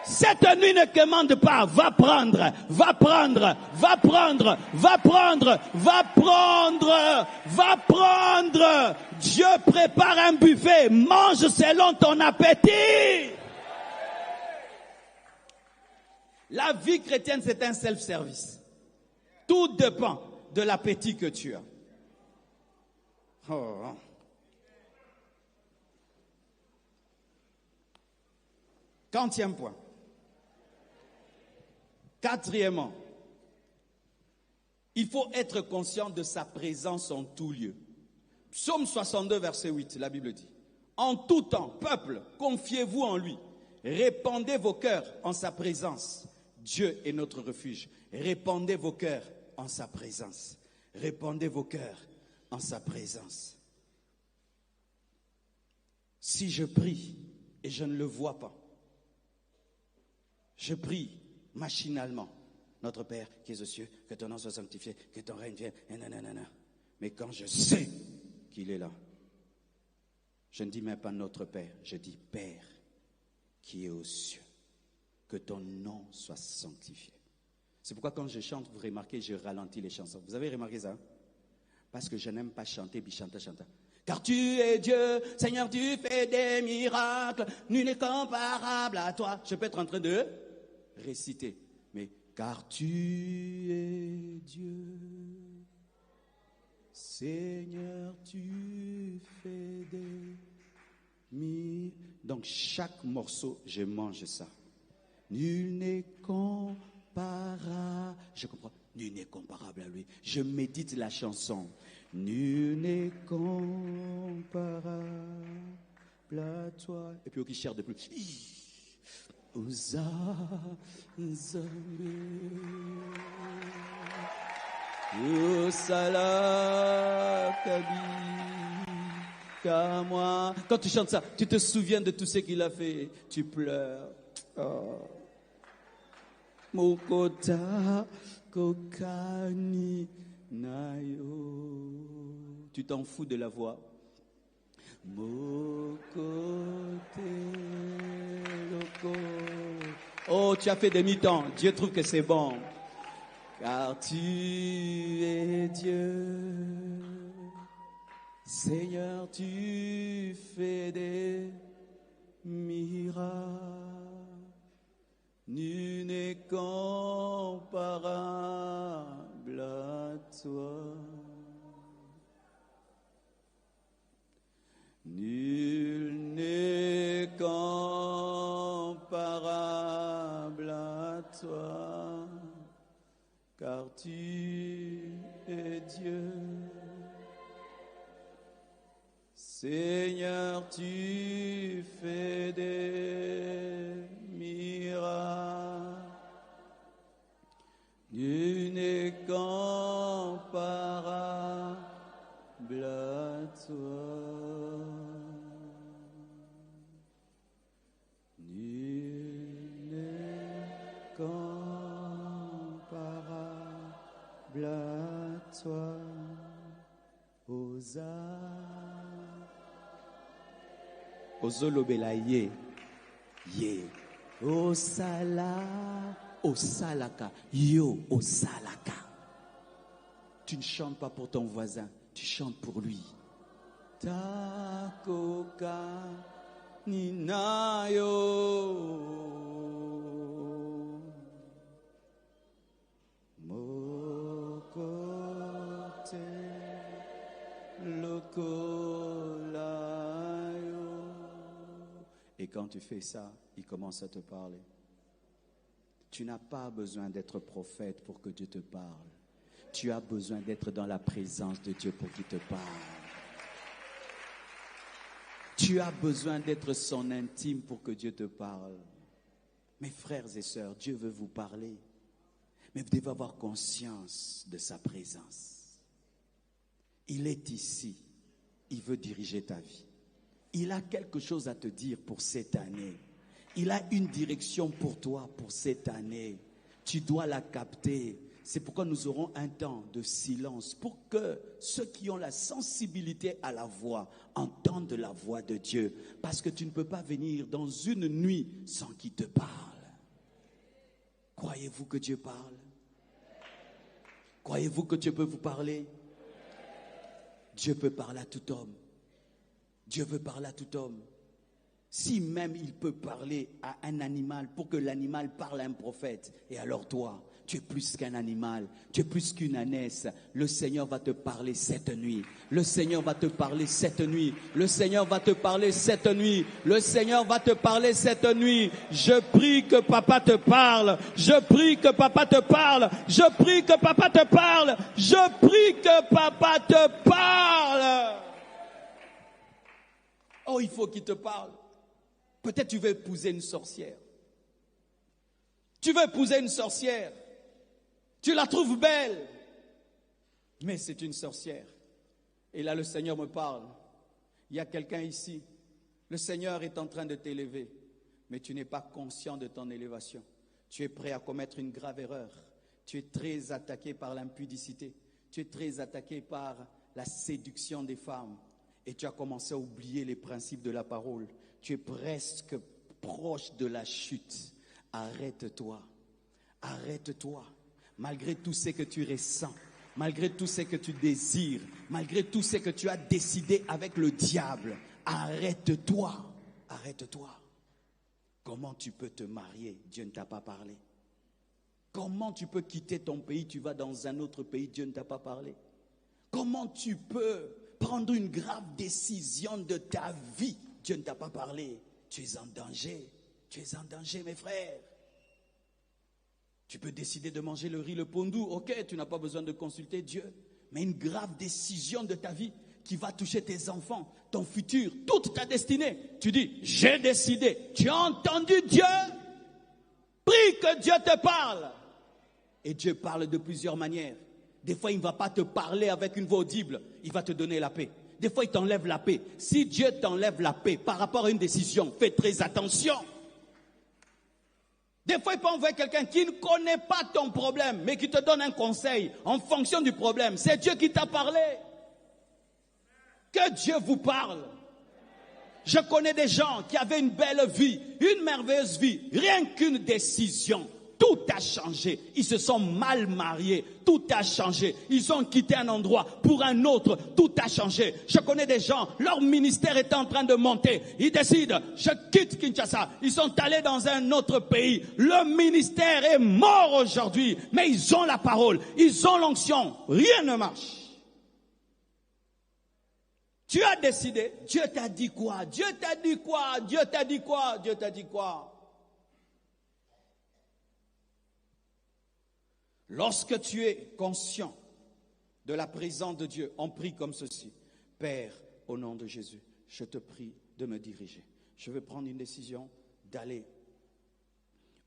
Cette nuit ne commande pas, va prendre, va prendre, va prendre, va prendre, va prendre, va prendre. Dieu prépare un buffet, mange selon ton appétit. La vie chrétienne, c'est un self-service. Tout dépend de l'appétit que tu as. Oh. Quantième point. Quatrièmement, il faut être conscient de sa présence en tout lieu. Psaume 62, verset 8, la Bible dit, « En tout temps, peuple, confiez-vous en lui. Répandez vos cœurs en sa présence. Dieu est notre refuge. Répandez vos cœurs en sa présence. Répandez vos cœurs en sa présence. » Si je prie et je ne le vois pas, je prie machinalement. Notre Père qui es aux cieux, que ton nom soit sanctifié, que ton règne vienne, nanana. Mais quand je sais qu'il est là, je ne dis même pas notre Père, je dis Père qui est aux cieux, que ton nom soit sanctifié. C'est pourquoi quand je chante, vous remarquez, je ralentis les chansons. Vous avez remarqué ça? Parce que je n'aime pas chanter, bichanta, chanta. Car tu es Dieu, Seigneur, tu fais des miracles, nul n'est comparable à toi. Je peux être en train de réciter, mais car tu es Dieu, Seigneur, tu fais des miracles. Donc chaque morceau, je mange ça. Nul n'est comparable. Je comprends. Nul n'est comparable à lui. Je médite la chanson. Nul n'est comparable à toi. Et puis, au qui cherche de plus. Osa, Osala, Kabi, moi. Quand tu chantes ça, tu te souviens de tout ce qu'il a fait. Tu pleures. Oh. Mokota, Kokani, Nayo. Tu t'en fous de la voix. Mokote, Loko. Oh, tu as fait des mi-temps. Dieu trouve que c'est bon. Car tu es Dieu. Seigneur, tu fais des miracles. Nul n'est comparable à toi. Nul n'est comparable à toi, car tu es Dieu. Seigneur, tu fais des miracles. Nul n'est comparable à toi. Nul n'est comparable à toi. Ozolobela ye, ye, osala, osalaka, yo, osalaka. Tu ne chantes pas pour ton voisin, tu chantes pour lui. Takoka ninayo, mokote lokolayo. Et quand tu fais ça, il commence à te parler. Tu n'as pas besoin d'être prophète pour que Dieu te parle. Tu as besoin d'être dans la présence de Dieu pour qu'il te parle. Tu as besoin d'être son intime pour que Dieu te parle. Mes frères et sœurs, Dieu veut vous parler. Mais vous devez avoir conscience de sa présence. Il est ici. Il veut diriger ta vie. Il a quelque chose à te dire pour cette année. Il a une direction pour toi pour cette année. Tu dois la capter. C'est pourquoi nous aurons un temps de silence pour que ceux qui ont la sensibilité à la voix entendent la voix de Dieu. Parce que tu ne peux pas venir dans une nuit sans qu'il te parle. Croyez-vous que Dieu parle? Croyez-vous que Dieu peut vous parler? Dieu peut parler à tout homme. Dieu veut parler à tout homme. Si même il peut parler à un animal pour que l'animal parle à un prophète, et alors toi, tu es plus qu'un animal, tu es plus qu'une ânesse. Le Seigneur va te parler cette nuit. Le Seigneur va te parler cette nuit. Le Seigneur va te parler cette nuit. Le Seigneur va te parler cette nuit. Je prie que papa te parle. Je prie que papa te parle. Je prie que papa te parle. Je prie que papa te parle. Oh, il faut qu'il te parle. Peut-être tu veux épouser une sorcière. Tu veux épouser une sorcière. Tu la trouves belle. Mais c'est une sorcière. Et là, le Seigneur me parle. Il y a quelqu'un ici. Le Seigneur est en train de t'élever. Mais tu n'es pas conscient de ton élévation. Tu es prêt à commettre une grave erreur. Tu es très attaqué par l'impudicité. Tu es très attaqué par la séduction des femmes. Et tu as commencé à oublier les principes de la parole. Tu es presque proche de la chute. Arrête-toi. Arrête-toi. Malgré tout ce que tu ressens, malgré tout ce que tu désires, malgré tout ce que tu as décidé avec le diable, arrête-toi. Arrête-toi. Comment tu peux te marier? Dieu ne t'a pas parlé. Comment tu peux quitter ton pays? Tu vas dans un autre pays, Dieu ne t'a pas parlé. Comment tu peux prendre une grave décision de ta vie? Dieu ne t'a pas parlé. Tu es en danger. Tu es en danger, mes frères. Tu peux décider de manger le riz, le pondou. Ok, tu n'as pas besoin de consulter Dieu. Mais une grave décision de ta vie qui va toucher tes enfants, ton futur, toute ta destinée. Tu dis, j'ai décidé. Tu as entendu Dieu? Prie que Dieu te parle. Et Dieu parle de plusieurs manières. Des fois, il ne va pas te parler avec une voix audible. Il va te donner la paix. Des fois, il t'enlève la paix. Si Dieu t'enlève la paix par rapport à une décision, fais très attention. Des fois, il peut envoyer quelqu'un qui ne connaît pas ton problème, mais qui te donne un conseil en fonction du problème. C'est Dieu qui t'a parlé. Que Dieu vous parle. Je connais des gens qui avaient une belle vie, une merveilleuse vie, rien qu'une décision. Tout a changé. Ils se sont mal mariés. Tout a changé. Ils ont quitté un endroit pour un autre. Tout a changé. Je connais des gens, leur ministère est en train de monter. Ils décident, je quitte Kinshasa. Ils sont allés dans un autre pays. Le ministère est mort aujourd'hui. Mais ils ont la parole. Ils ont l'onction. Rien ne marche. Tu as décidé. Dieu t'a dit quoi? Dieu t'a dit quoi? Dieu t'a dit quoi? Dieu t'a dit quoi? Lorsque tu es conscient de la présence de Dieu, on prie comme ceci. Père, au nom de Jésus, je te prie de me diriger. Je veux prendre une décision d'aller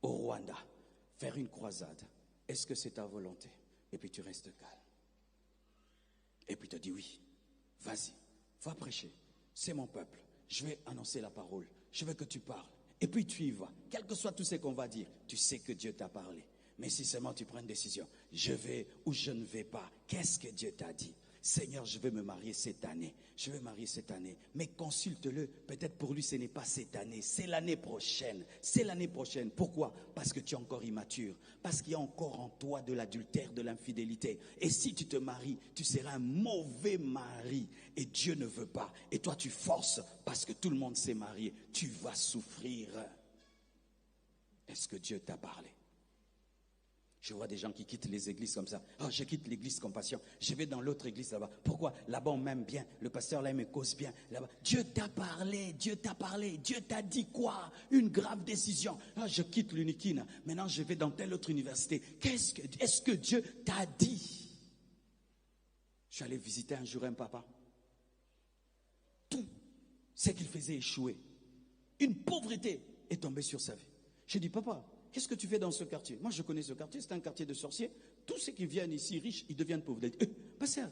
au Rwanda, faire une croisade. Est-ce que c'est ta volonté? Et puis tu restes calme. Et puis tu dis oui, vas-y, va prêcher. C'est mon peuple. Je vais annoncer la parole. Je veux que tu parles. Et puis tu y vas. Quel que soit tout ce qu'on va dire, tu sais que Dieu t'a parlé. Mais si seulement tu prends une décision, je vais ou je ne vais pas, qu'est-ce que Dieu t'a dit? Seigneur, je vais me marier cette année. Je vais me marier cette année. Mais consulte-le. Peut-être pour lui, ce n'est pas cette année. C'est l'année prochaine. C'est l'année prochaine. Pourquoi? Parce que tu es encore immature. Parce qu'il y a encore en toi de l'adultère, de l'infidélité. Et si tu te maries, tu seras un mauvais mari. Et Dieu ne veut pas. Et toi, tu forces parce que tout le monde s'est marié. Tu vas souffrir. Est-ce que Dieu t'a parlé? Je vois des gens qui quittent les églises comme ça. Oh, je quitte l'église Compassion. Je vais dans l'autre église là-bas. Pourquoi? Là-bas, on m'aime bien. Le pasteur là, il me cause bien. Là-bas. Dieu t'a parlé. Dieu t'a parlé. Dieu t'a dit quoi? Une grave décision. Oh, je quitte l'Unikine. Maintenant, je vais dans telle autre université. Est-ce que Dieu t'a dit? Je suis allé visiter un jour un papa. Tout ce qu'il faisait échouer. Une pauvreté est tombée sur sa vie. J'ai dit, papa, qu'est-ce que tu fais dans ce quartier? Moi, je connais ce quartier, c'est un quartier de sorciers. Tous ceux qui viennent ici riches, ils deviennent pauvres. Pasteur,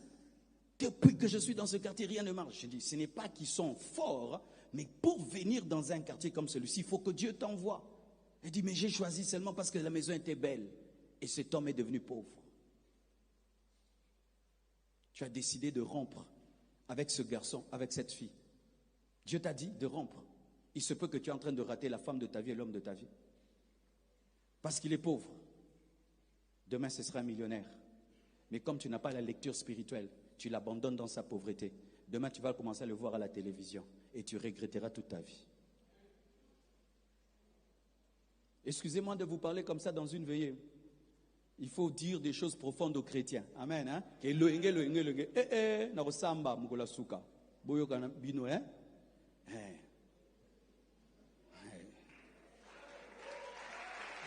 depuis que je suis dans ce quartier, rien ne marche. Je dis, ce n'est pas qu'ils sont forts, mais pour venir dans un quartier comme celui-ci, il faut que Dieu t'envoie. Il dit, mais j'ai choisi seulement parce que la maison était belle. Et cet homme est devenu pauvre. Tu as décidé de rompre avec ce garçon, avec cette fille. Dieu t'a dit de rompre. Il se peut que tu es en train de rater la femme de ta vie et l'homme de ta vie. Parce qu'il est pauvre. Demain, ce sera un millionnaire. Mais comme tu n'as pas la lecture spirituelle, tu l'abandonnes dans sa pauvreté. Demain, tu vas commencer à le voir à la télévision et tu regretteras toute ta vie. Excusez-moi de vous parler comme ça dans une veillée. Il faut dire des choses profondes aux chrétiens. Amen. Hein?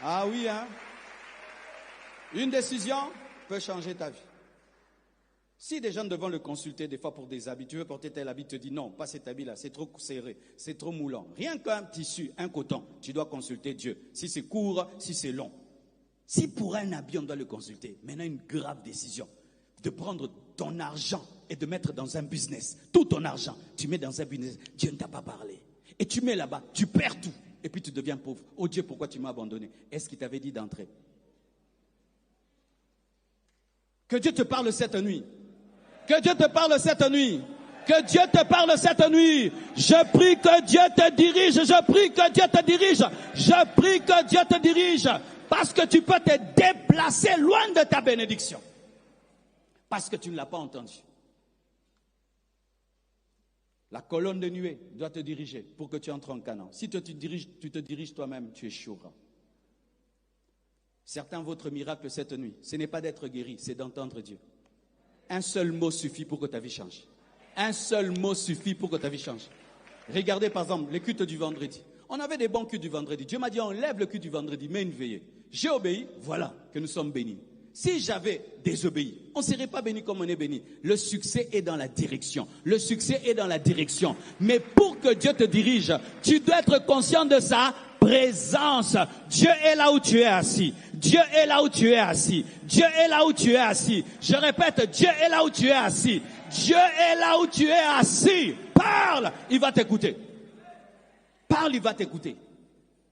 Ah oui, hein? Une décision peut changer ta vie. Si des gens devront le consulter des fois pour des habits, tu veux porter tel habit, te dit non, pas cet habit-là, c'est trop serré, c'est trop moulant. Rien qu'un tissu, un coton, tu dois consulter Dieu. Si c'est court, si c'est long. Si pour un habit, on doit le consulter, maintenant une grave décision, de prendre ton argent et de mettre dans un business, tout ton argent, tu mets dans un business, Dieu ne t'a pas parlé. Et tu mets là-bas, tu perds tout, et puis tu deviens pauvre. Oh Dieu, pourquoi tu m'as abandonné? Est-ce qu'il t'avait dit d'entrer? Que Dieu te parle cette nuit. Que Dieu te parle cette nuit. Que Dieu te parle cette nuit. Je prie que Dieu te dirige. Je prie que Dieu te dirige. Je prie que Dieu te dirige. Parce que tu peux te déplacer loin de ta bénédiction. Parce que tu ne l'as pas entendu. La colonne de nuée doit te diriger pour que tu entres en Canaan. Si tu te diriges toi-même, tu échoueras. Certains, votre miracle cette nuit, ce n'est pas d'être guéri, c'est d'entendre Dieu. Un seul mot suffit pour que ta vie change. Un seul mot suffit pour que ta vie change. Regardez par exemple les cultes du vendredi. On avait des bons cultes du vendredi. Dieu m'a dit, enlève le culte du vendredi, mets une veillée. J'ai obéi, voilà que nous sommes bénis. Si j'avais désobéi, on ne serait pas béni comme on est béni. Le succès est dans la direction. Le succès est dans la direction. Mais pour que Dieu te dirige, tu dois être conscient de sa présence. Dieu est là où tu es assis. Dieu est là où tu es assis. Dieu est là où tu es assis. Je répète, Dieu est là où tu es assis. Dieu est là où tu es assis. Parle, il va t'écouter. Parle, il va t'écouter.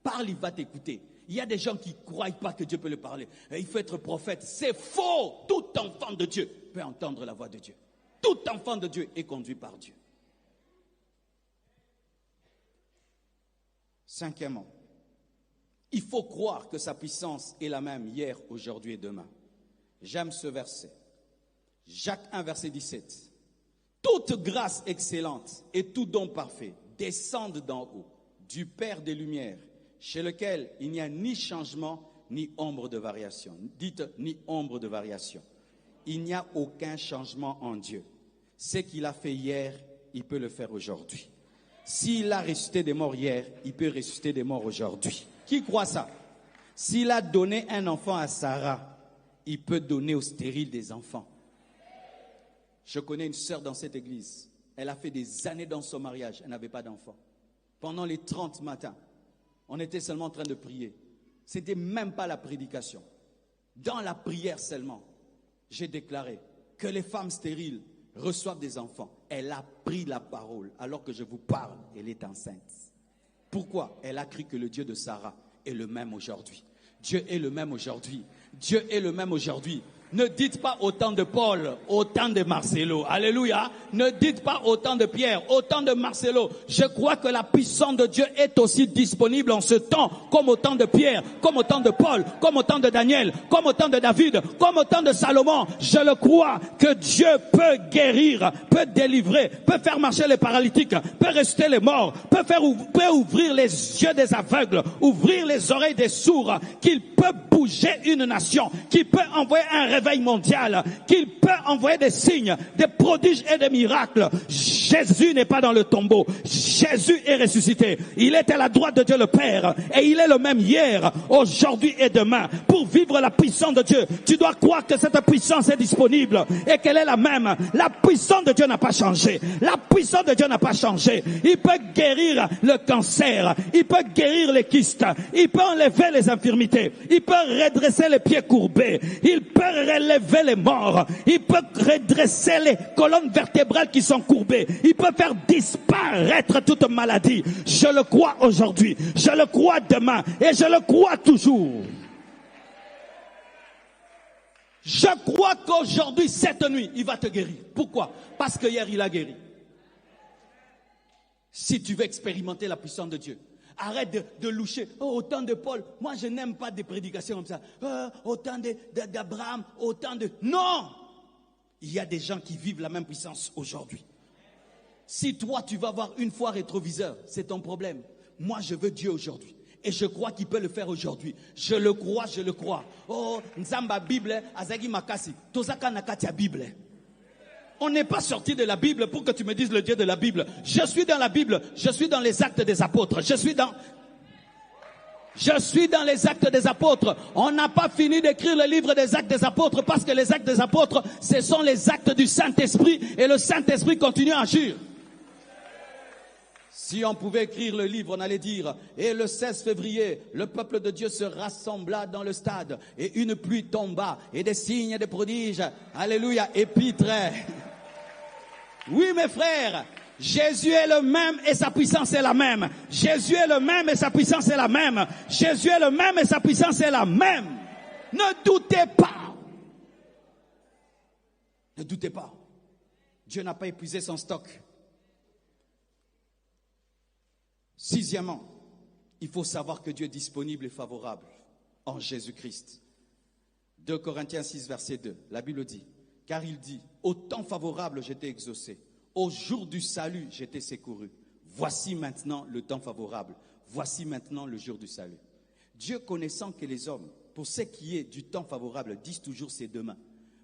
Parle, il va t'écouter. Il y a des gens qui ne croient pas que Dieu peut le parler. Il faut être prophète. C'est faux. Tout enfant de Dieu peut entendre la voix de Dieu. Tout enfant de Dieu est conduit par Dieu. Cinquièmement, il faut croire que sa puissance est la même hier, aujourd'hui et demain. J'aime ce verset. Jacques 1, verset 17. Toute grâce excellente et tout don parfait descendent d'en haut, du Père des Lumières, chez lequel il n'y a ni changement, ni ombre de variation. Dites, ni ombre de variation. Il n'y a aucun changement en Dieu. Ce qu'il a fait hier, il peut le faire aujourd'hui. S'il a ressuscité des morts hier, il peut ressusciter des morts aujourd'hui. Qui croit ça? S'il a donné un enfant à Sarah, il peut donner aux stériles des enfants. Je connais une sœur dans cette église. Elle a fait des années dans son mariage. Elle n'avait pas d'enfant. Pendant les 30 matins, on était seulement en train de prier. Ce n'était même pas la prédication. Dans la prière seulement, j'ai déclaré que les femmes stériles reçoivent des enfants. Elle a pris la parole. Alors que je vous parle, elle est enceinte. Pourquoi? Elle a cru que le Dieu de Sarah est le même aujourd'hui. Dieu est le même aujourd'hui. Dieu est le même aujourd'hui. Ne dites pas autant de Paul, autant de Marcelo. Alléluia. Ne dites pas autant de Pierre, autant de Marcelo. Je crois que la puissance de Dieu est aussi disponible en ce temps, comme autant de Pierre, comme autant de Paul, comme autant de Daniel, comme autant de David, comme autant de Salomon. Je le crois que Dieu peut guérir, peut délivrer, peut faire marcher les paralytiques, peut ressusciter les morts, peut ouvrir les yeux des aveugles, ouvrir les oreilles des sourds, qu'il peut bouger une nation, qu'il peut envoyer un réveil mondial, qu'il peut envoyer des signes, des prodiges et des miracles. Jésus n'est pas dans le tombeau. Jésus est ressuscité. Il est à la droite de Dieu le Père et il est le même hier, aujourd'hui et demain. Pour vivre la puissance de Dieu, tu dois croire que cette puissance est disponible et qu'elle est la même. La puissance de Dieu n'a pas changé. La puissance de Dieu n'a pas changé. Il peut guérir le cancer. Il peut guérir les kystes. Il peut enlever les infirmités. Il peut redresser les pieds courbés. Il peut relever les morts. Il peut redresser les colonnes vertébrales qui sont courbées. Il peut faire disparaître toute maladie. Je le crois aujourd'hui. Je le crois demain. Et je le crois toujours. Je crois qu'aujourd'hui, cette nuit, il va te guérir. Pourquoi? Parce que hier, il a guéri. Si tu veux expérimenter la puissance de Dieu, arrête de loucher. Oh, autant de Paul. Moi, je n'aime pas des prédications comme ça. Oh, autant d'Abraham, autant de... Non! Il y a des gens qui vivent la même puissance aujourd'hui. Si toi, tu vas voir une fois rétroviseur, c'est ton problème. Moi, je veux Dieu aujourd'hui. Et je crois qu'il peut le faire aujourd'hui. Je le crois, je le crois. Oh, Nzamba Bible, Azagi Makasi, Tozaka Nakatia Bible. On n'est pas sorti de la Bible pour que tu me dises le Dieu de la Bible. Je suis dans la Bible, je suis dans les actes des apôtres. Je suis dans les actes des apôtres. On n'a pas fini d'écrire le livre des actes des apôtres parce que les actes des apôtres, ce sont les actes du Saint-Esprit et le Saint-Esprit continue à agir. Si on pouvait écrire le livre, on allait dire, et le 16 février, le peuple de Dieu se rassembla dans le stade, et une pluie tomba, et des signes et des prodiges, alléluia, épîtres. Oui, mes frères, Jésus est le même et sa puissance est la même. Jésus est le même et sa puissance est la même. Jésus est le même et sa puissance est la même. Ne doutez pas. Ne doutez pas. Dieu n'a pas épuisé son stock. Sixièmement, il faut savoir que Dieu est disponible et favorable en Jésus-Christ. 2 Corinthiens 6, verset 2, la Bible dit, car il dit, au temps favorable j'étais exaucé, au jour du salut j'étais secouru. Voici maintenant le temps favorable, voici maintenant le jour du salut. Dieu connaissant que les hommes, pour ce qui est du temps favorable, disent toujours c'est demain.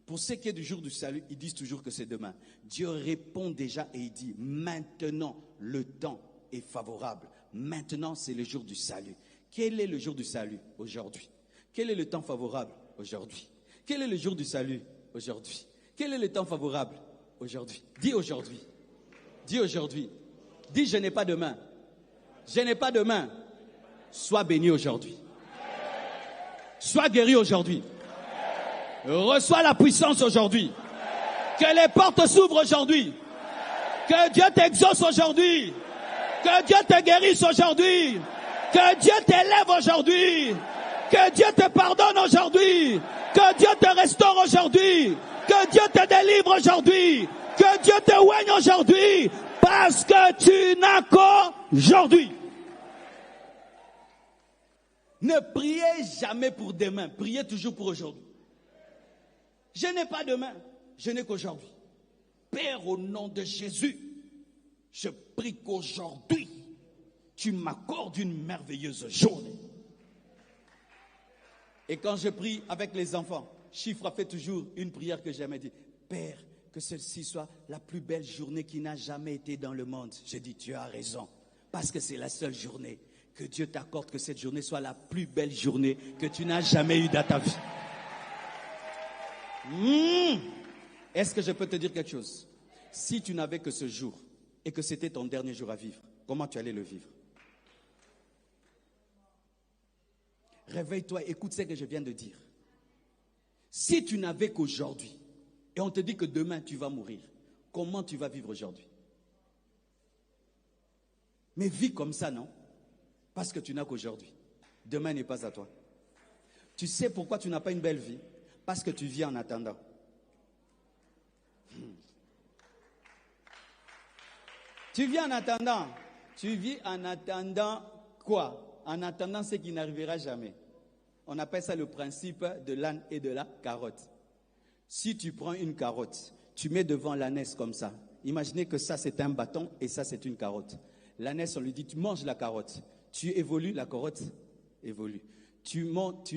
Pour ce qui est du jour du salut, ils disent toujours que c'est demain. Dieu répond déjà et il dit, maintenant le temps est favorable. Maintenant, c'est le jour du salut. Quel est le jour du salut aujourd'hui? Quel est le temps favorable aujourd'hui? Quel est le jour du salut aujourd'hui? Quel est le temps favorable aujourd'hui? Dis aujourd'hui. Dis aujourd'hui. Dis je n'ai pas demain. Je n'ai pas demain. Sois béni aujourd'hui. Sois guéri aujourd'hui. Reçois la puissance aujourd'hui. Que les portes s'ouvrent aujourd'hui. Que Dieu t'exauce aujourd'hui. Que Dieu te guérisse aujourd'hui. Que Dieu t'élève aujourd'hui. Que Dieu te pardonne aujourd'hui. Que Dieu te restaure aujourd'hui. Que Dieu te délivre aujourd'hui. Que Dieu te oigne aujourd'hui. Parce que tu n'as qu'aujourd'hui. Ne priez jamais pour demain. Priez toujours pour aujourd'hui. Je n'ai pas demain. Je n'ai qu'aujourd'hui. Père, au nom de Jésus, je prie qu'aujourd'hui, tu m'accordes une merveilleuse journée. Et quand je prie avec les enfants, Chiffre fait toujours une prière que j'aime dire. Père, que celle-ci soit la plus belle journée qui n'a jamais été dans le monde. Je dis, tu as raison, parce que c'est la seule journée. Que Dieu t'accorde que cette journée soit la plus belle journée que tu n'as jamais eue dans ta vie. Est-ce que je peux te dire quelque chose? Si tu n'avais que ce jour, et que c'était ton dernier jour à vivre, comment tu allais le vivre? Réveille-toi, écoute ce que je viens de dire. Si tu n'avais qu'aujourd'hui, et on te dit que demain tu vas mourir, comment tu vas vivre aujourd'hui? Mais vis comme ça, non? Parce que tu n'as qu'aujourd'hui. Demain n'est pas à toi. Tu sais pourquoi tu n'as pas une belle vie? Parce que tu vis en attendant. Tu vis en attendant. Tu vis en attendant quoi? En attendant ce qui n'arrivera jamais. On appelle ça le principe de l'âne et de la carotte. Si tu prends une carotte, tu mets devant l'ânesse comme ça. Imaginez que ça c'est un bâton et ça c'est une carotte. L'ânesse, on lui dit, tu manges la carotte. Tu évolues, la carotte évolue. Tu montes,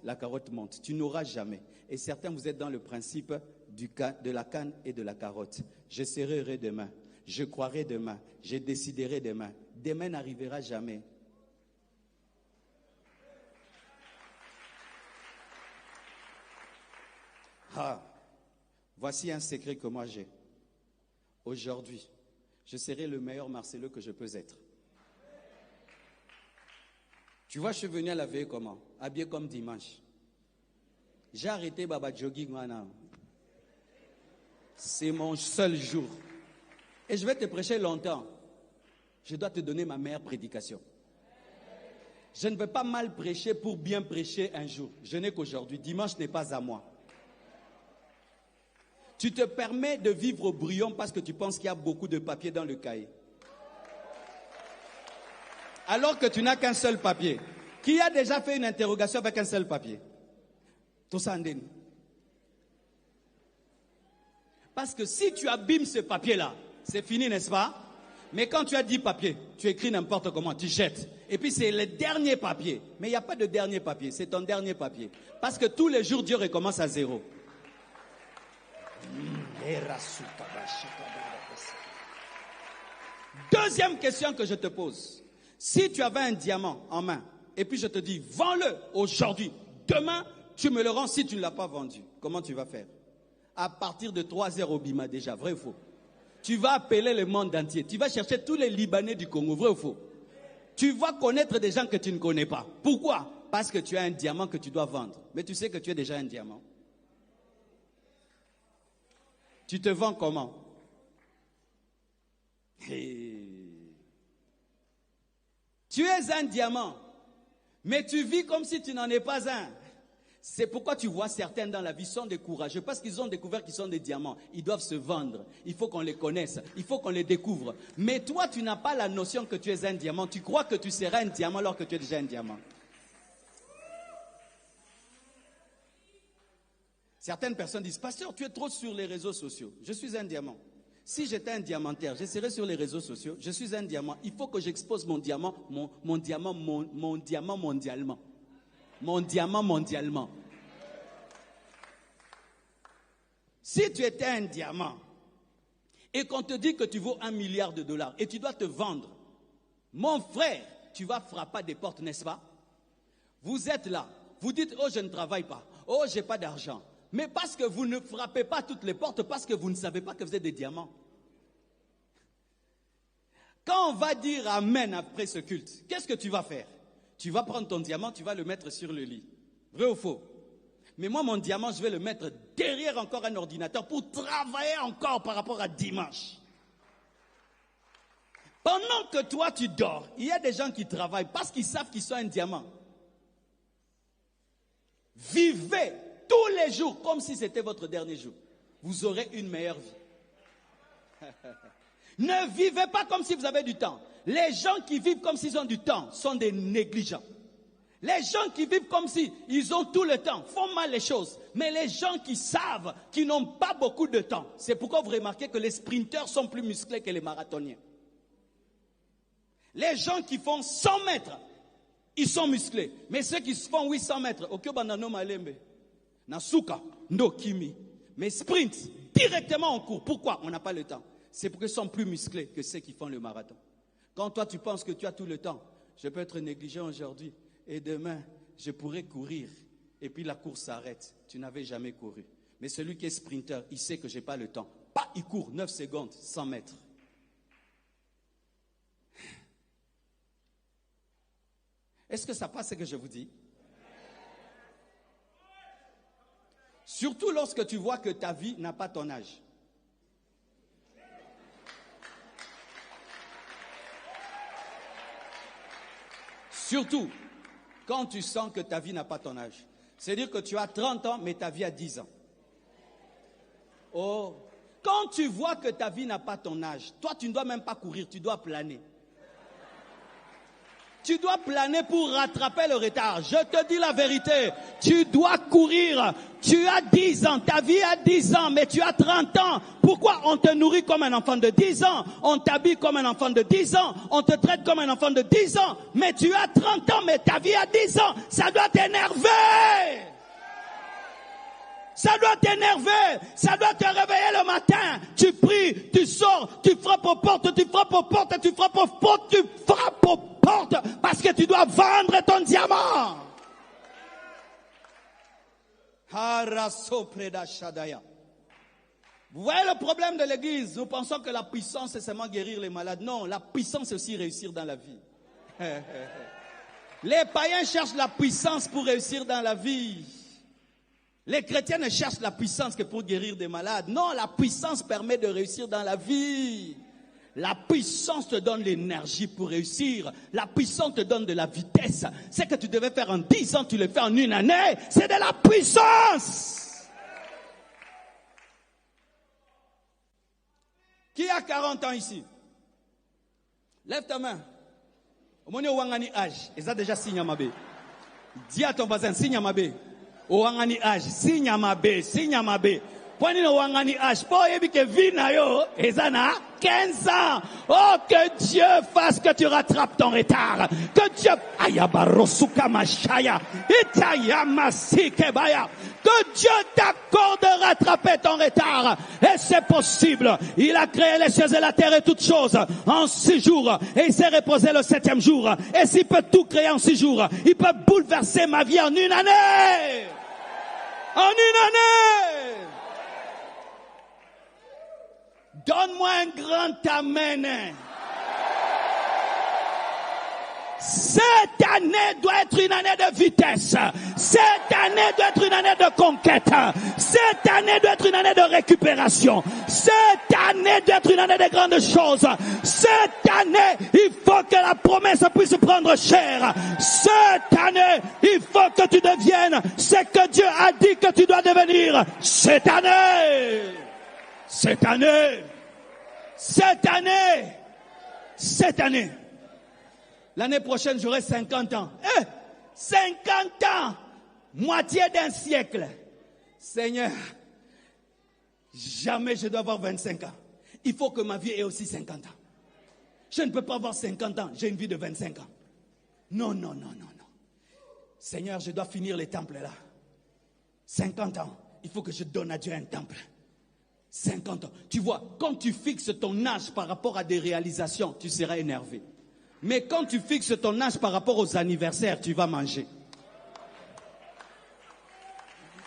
la carotte monte. Tu n'auras jamais. Et certains, vous êtes dans le principe de la canne et de la carotte. Je serai heureux demain. Je croirai demain. Je déciderai demain. Demain n'arrivera jamais. Voici un secret que moi j'ai. Aujourd'hui, je serai le meilleur Marcelo que je peux être. Tu vois, je suis venu à la veille comment? Habillé comme dimanche. J'ai arrêté Baba Jogging maintenant. C'est mon seul jour. Et je vais te prêcher longtemps. Je dois te donner ma meilleure prédication. Je ne veux pas mal prêcher pour bien prêcher un jour. Je n'ai qu'aujourd'hui. Dimanche n'est pas à moi. Tu te permets de vivre au brouillon parce que tu penses qu'il y a beaucoup de papier dans le cahier. Alors que tu n'as qu'un seul papier. Qui a déjà fait une interrogation avec un seul papier? Tout ça, parce que si tu abîmes ce papier-là, c'est fini, n'est-ce pas? Mais quand tu as 10 papiers, tu écris n'importe comment, tu jettes. Et puis c'est le dernier papier. Mais il n'y a pas de dernier papier, c'est ton dernier papier. Parce que tous les jours, Dieu recommence à zéro. Deuxième question que je te pose. Si tu avais un diamant en main, et puis je te dis, vends-le aujourd'hui. Demain, tu me le rends si tu ne l'as pas vendu. Comment tu vas faire? À partir de 3 heures au Bima déjà, vrai ou faux? Tu vas appeler le monde entier. Tu vas chercher tous les Libanais du Congo, vrai ou faux? Tu vas connaître des gens que tu ne connais pas. Pourquoi? Parce que tu as un diamant que tu dois vendre. Mais tu sais que tu es déjà un diamant. Tu te vends comment? Tu es un diamant, mais tu vis comme si tu n'en es pas un. C'est pourquoi tu vois certains dans la vie sont des courageux, parce qu'ils ont découvert qu'ils sont des diamants. Ils doivent se vendre, il faut qu'on les connaisse, il faut qu'on les découvre. Mais toi, tu n'as pas la notion que tu es un diamant. Tu crois que tu seras un diamant alors que tu es déjà un diamant. Certaines personnes disent, pasteur, tu es trop sur les réseaux sociaux. Je suis un diamant. Si j'étais un diamantaire, je serais sur les réseaux sociaux. Je suis un diamant. Il faut que j'expose mon diamant mondialement. Mon diamant mondialement. Si tu étais un diamant et qu'on te dit que tu vaux $1 milliard et tu dois te vendre, mon frère, tu vas frapper des portes, n'est-ce pas? Vous êtes là, vous dites, oh je ne travaille pas, oh j'ai pas d'argent. Mais parce que vous ne frappez pas toutes les portes, parce que vous ne savez pas que vous êtes des diamants. Quand on va dire amen après ce culte, qu'est-ce que tu vas faire? Tu vas prendre ton diamant, tu vas le mettre sur le lit. Vrai ou faux? Mais moi, mon diamant, je vais le mettre derrière encore un ordinateur pour travailler encore par rapport à dimanche. Pendant que toi, tu dors, il y a des gens qui travaillent parce qu'ils savent qu'ils sont un diamant. Vivez tous les jours comme si c'était votre dernier jour. Vous aurez une meilleure vie. Ne vivez pas comme si vous avez du temps. Les gens qui vivent comme s'ils ont du temps sont des négligents. Les gens qui vivent comme s'ils ont tout le temps font mal les choses. Mais les gens qui savent qu'ils n'ont pas beaucoup de temps, c'est pourquoi vous remarquez que les sprinteurs sont plus musclés que les marathoniens. Les gens qui font 100 mètres, ils sont musclés. Mais ceux qui font 800 mètres, mais sprint, directement en cours. Pourquoi? On n'a pas le temps. C'est parce qu'ils sont plus musclés que ceux qui font le marathon. Quand toi tu penses que tu as tout le temps, je peux être négligent aujourd'hui et demain je pourrais courir et puis la course s'arrête. Tu n'avais jamais couru. Mais celui qui est sprinter, il sait que je n'ai pas le temps. Pas, il court 9 secondes, 100 mètres. Est-ce que ça passe ce que je vous dis? Surtout lorsque tu vois que ta vie n'a pas ton âge. Surtout quand tu sens que ta vie n'a pas ton âge. C'est-à-dire que tu as 30 ans, mais ta vie a 10 ans. Oh, quand tu vois que ta vie n'a pas ton âge, toi tu ne dois même pas courir, tu dois planer. Tu dois planer pour rattraper le retard. Je te dis la vérité, tu dois courir. Tu as 10 ans, ta vie a 10 ans, mais tu as 30 ans. Pourquoi on te nourrit comme un enfant de 10 ans? On t'habille comme un enfant de 10 ans. On te traite comme un enfant de 10 ans. Mais tu as 30 ans, mais ta vie a 10 ans. Ça doit t'énerver. Ça doit t'énerver. Ça doit te réveiller le matin. Tu pries, tu sors, tu frappes aux portes, tu frappes aux portes, tu frappes aux portes, tu frappes aux portes parce que tu dois vendre ton diamant. Vous voyez le problème de l'église? Nous pensons que la puissance c'est seulement guérir les malades. Non, la puissance c'est aussi réussir dans la vie. Les païens cherchent la puissance pour réussir dans la vie. Les chrétiens ne cherchent la puissance que pour guérir des malades. Non, la puissance permet de réussir dans la vie. La puissance te donne l'énergie pour réussir. La puissance te donne de la vitesse. Ce que tu devais faire en 10 ans, tu le fais en 1 année. C'est de la puissance. 40 ans ici. Lève ta main. Omoni Wangani âge. Et ça déjà signe à ma bé. Dis à ton voisin, signe à ma bé. Wangani âge. Signe à ma bé. Signe à ma bé. Poni no Wangani âge. Po yebi ke vina yo. Et ça n'a 15 ans. Oh, que Dieu fasse que tu rattrapes ton retard. Que Dieu. Ayabarosuka mashaya. Itayamasike-baya. Que Dieu t'accorde de rattraper ton retard. Et c'est possible. Il a créé les cieux et la terre et toutes choses en 6 jours. Et il s'est reposé le 7e jour. Et s'il peut tout créer en 6 jours, il peut bouleverser ma vie en une année. En une année. Donne-moi un grand amen. Cette année doit être une année de vitesse. Cette année doit être une année de conquête. Cette année doit être une année de récupération. Cette année doit être une année de grandes choses. Cette année, il faut que la promesse puisse prendre chair. Cette année, il faut que tu deviennes ce que Dieu a dit que tu dois devenir. Cette année. Cette année. Cette année. Cette année. L'année prochaine, j'aurai 50 ans. 50 ans! Moitié d'un siècle. Seigneur, jamais je dois avoir 25 ans. Il faut que ma vie ait aussi 50 ans. Je ne peux pas avoir 50 ans, j'ai une vie de 25 ans. Non, non, non, non, non. Seigneur, je dois finir les temples là. 50 ans, il faut que je donne à Dieu un temple. 50 ans. Tu vois, quand tu fixes ton âge par rapport à des réalisations, tu seras énervé. Mais quand tu fixes ton âge par rapport aux anniversaires, tu vas manger.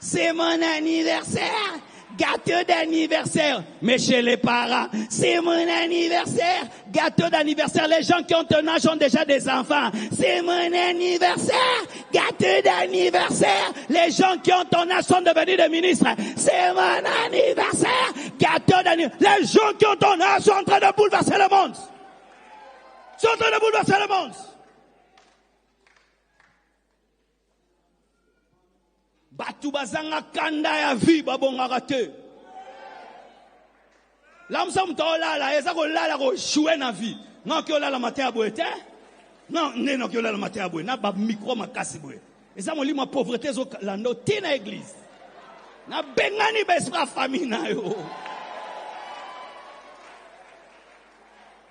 C'est mon anniversaire, gâteau d'anniversaire. Mais chez les parents, c'est mon anniversaire, gâteau d'anniversaire. Les gens qui ont ton âge ont déjà des enfants. C'est mon anniversaire, gâteau d'anniversaire. Les gens qui ont ton âge sont devenus des ministres. C'est mon anniversaire, gâteau d'anniversaire. Les gens qui ont ton âge sont en train de bouleverser le monde. Ils sont en train de bouleverser le monde. Batu bazanga kanda ya vie babongaka te. Lamsa mto olala eza kolala ko jouer na vie. Non ki olala matin ya boye te. Non neno ki olala matin ya boye na ba micro makasi boye. Eza molimo pauvreté zo lando tina église. Na bengani bespra famille na yo.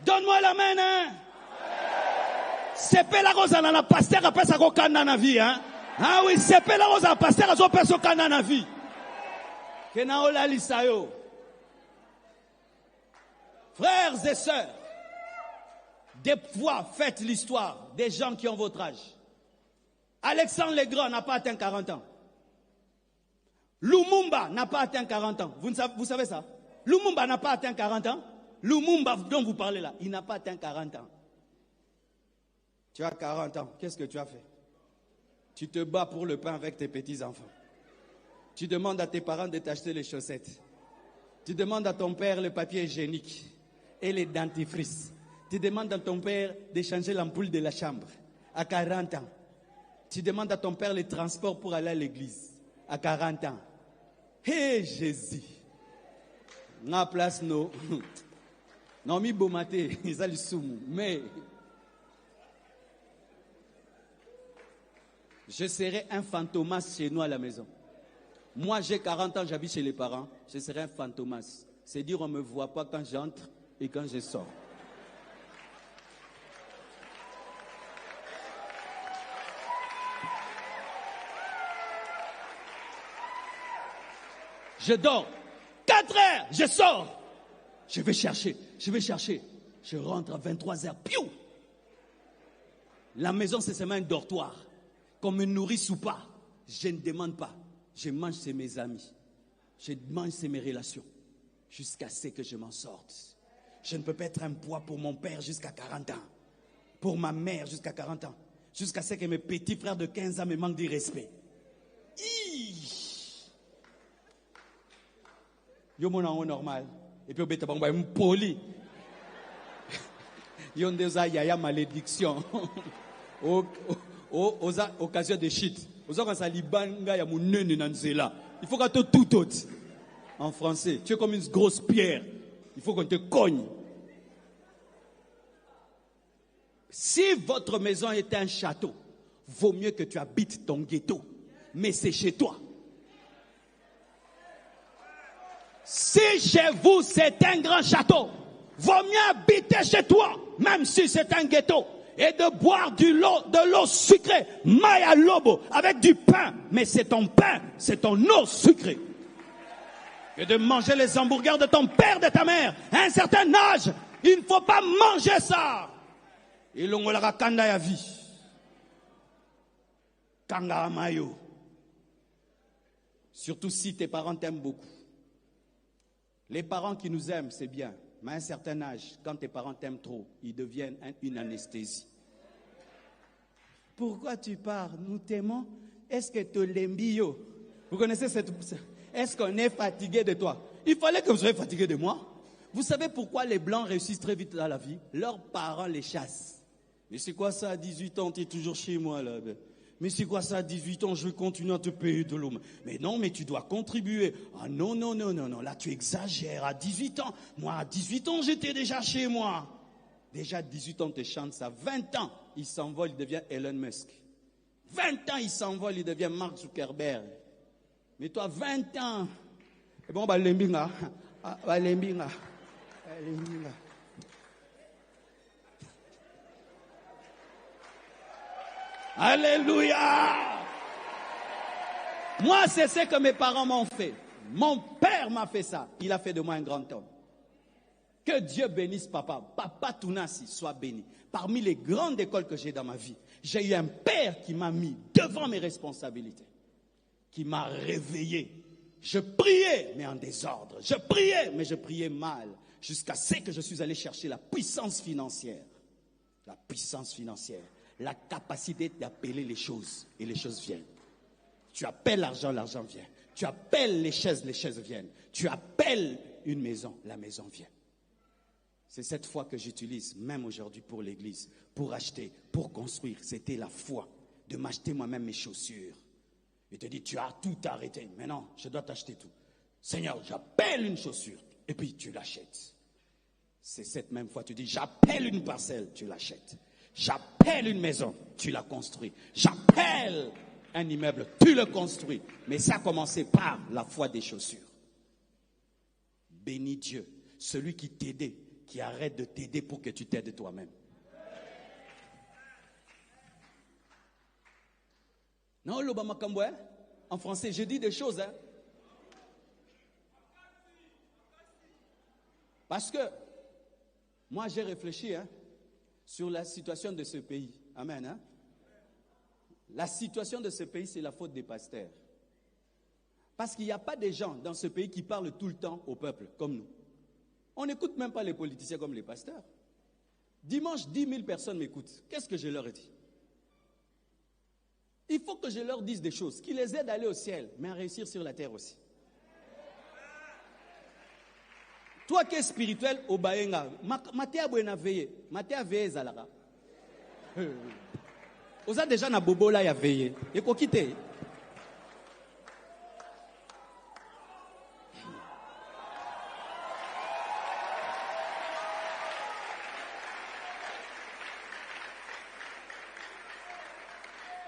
Donne-moi la main hein. C'est pas la rose na pasteur après ça ko kanda na vie hein. Ah oui, c'est pas la rose à pasteur, à personne qui a vie. Frères et sœurs, des fois faites l'histoire des gens qui ont votre âge. Alexandre le Grand n'a pas atteint 40 ans. Lumumba n'a pas atteint 40 ans. Vous savez ça? Lumumba n'a pas atteint 40 ans. Lumumba dont vous parlez là, il n'a pas atteint 40 ans. Tu as 40 ans, qu'est-ce que tu as fait? Tu te bats pour le pain avec tes petits-enfants. Tu demandes à tes parents de t'acheter les chaussettes. Tu demandes à ton père le papier hygiénique et les dentifrices. Tu demandes à ton père de changer l'ampoule de la chambre à 40 ans. Tu demandes à ton père le transport pour aller à l'église à 40 ans. Hé Jésus! Na place no. Non mi bomate, ils ont le soumou. Mais je serai un fantomas chez nous à la maison. Moi, j'ai 40 ans, j'habite chez les parents. Je serai un fantomas. C'est dire, on ne me voit pas quand j'entre et quand je sors. Je dors. 4 heures, je sors. Je vais chercher. Je rentre à 23h. Piou! La maison, c'est seulement un dortoir. Qu'on me nourrisse ou pas, je ne demande pas. Je mange, c'est mes amis. Je mange, c'est mes relations. Jusqu'à ce que je m'en sorte. Je ne peux pas être un poids pour mon père jusqu'à 40 ans. Pour ma mère jusqu'à 40 ans. Jusqu'à ce que mes petits frères de 15 ans me manquent du respect. Yo mon an normal. Et puis au bang un poli. Yo ndeza yaya malédiction. Aux occasions de shit. Il faut que tu tout en français. Tu es comme une grosse pierre. Il faut qu'on te cogne. Si votre maison est un château, vaut mieux que tu habites ton ghetto, mais c'est chez toi. Si chez vous c'est un grand château, vaut mieux habiter chez toi, même si c'est un ghetto, et de boire de l'eau sucrée, maya lobo, avec du pain, mais c'est ton pain, c'est ton eau sucrée. Et de manger les hamburgers de ton père, de ta mère, à un certain âge, il ne faut pas manger ça. Il l'ongolaka kanda ya vie. Kanga amayo. Surtout si tes parents t'aiment beaucoup. Les parents qui nous aiment, c'est bien. Mais à un certain âge, quand tes parents t'aiment trop, ils deviennent une anesthésie. Pourquoi tu pars? Nous t'aimons. Est-ce que tu l'embio? Vous connaissez cette... Est-ce qu'on est fatigué de toi? Il fallait que vous soyez fatigué de moi. Vous savez pourquoi les Blancs réussissent très vite dans la vie? Leurs parents les chassent. Mais c'est quoi ça à 18 ans? Tu es toujours chez moi là. Mais c'est quoi ça à 18 ans? Je vais continuer à te payer de l'eau. Mais non, mais tu dois contribuer. Ah non, non, non, non, non. Là, tu exagères. À 18 ans, moi, à 18 ans, j'étais déjà chez moi. Déjà, à 18 ans, tu chantes ça. 20 ans, il s'envole, il devient Elon Musk. 20 ans, il s'envole, il devient Mark Zuckerberg. Mais toi, 20 ans. Et bon, bah, lembinga. Bah, lembinga. Lembinga. Alléluia! Moi, c'est ce que mes parents m'ont fait. Mon père m'a fait ça. Il a fait de moi un grand homme. Que Dieu bénisse papa. Papa Tounassi soit béni. Parmi les grandes écoles que j'ai dans ma vie, j'ai eu un père qui m'a mis devant mes responsabilités, qui m'a réveillé. Je priais, mais en désordre. Je priais, mais je priais mal. Jusqu'à ce que je suis allé chercher la puissance financière. La puissance financière. La capacité d'appeler les choses, et les choses viennent. Tu appelles l'argent, l'argent vient. Tu appelles les chaises viennent. Tu appelles une maison, la maison vient. C'est cette foi que j'utilise, même aujourd'hui pour l'église, pour acheter, pour construire. C'était la foi de m'acheter moi-même mes chaussures. Il te dit, tu as tout arrêté. Mais non, je dois t'acheter tout. Seigneur, j'appelle une chaussure, et puis tu l'achètes. C'est cette même foi, tu dis, j'appelle une parcelle, tu l'achètes. J'appelle une maison, tu la construis. J'appelle un immeuble, tu le construis. Mais ça a commencé par la foi des chaussures. Bénis Dieu, celui qui t'aidait, qui arrête de t'aider pour que tu t'aides toi-même. Non, l'Obama Kamboué, en français, je dis des choses. Hein. Parce que moi, j'ai réfléchi sur la situation de ce pays. Amen. Hein? La situation de ce pays, c'est la faute des pasteurs. Parce qu'il n'y a pas des gens dans ce pays qui parlent tout le temps au peuple, comme nous. On n'écoute même pas les politiciens comme les pasteurs. Dimanche, 10 000 personnes m'écoutent. Qu'est-ce que je leur ai dit? Il faut que je leur dise des choses qui les aident à aller au ciel, mais à réussir sur la terre aussi. Toi qui es spirituel, au Bayenga, Matéa Bouena veillé. Matéa veillé Zalara. Osa déjà na bobo là, il a veillé. Et quoi quitter?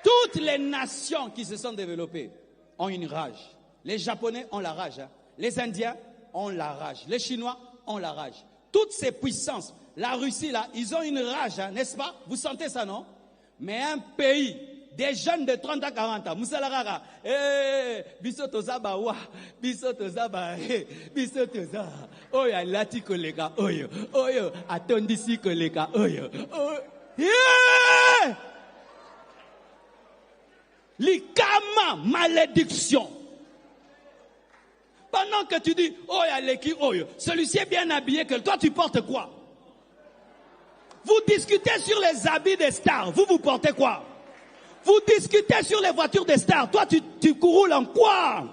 Toutes les nations qui se sont développées ont une rage. Les Japonais ont la rage. Hein. Les Indiens ont la rage. Les Chinois ont la rage. Toutes ces puissances, la Russie là, ils ont une rage, hein, n'est-ce pas? Vous sentez ça, non? Mais un pays, des jeunes de 30 à 40 ans, Moussalarara, bisoto zaba wa, bisoto zaba, bisoto zaba, oyo lati koleka, oyo, atondisi koleka, oyo, Likama, malédiction. Pendant que tu dis, oh, Aleki, oh, celui-ci est bien habillé, que toi tu portes quoi? Vous discutez sur les habits des stars, vous portez quoi? Vous discutez sur les voitures des stars, toi tu roules en quoi?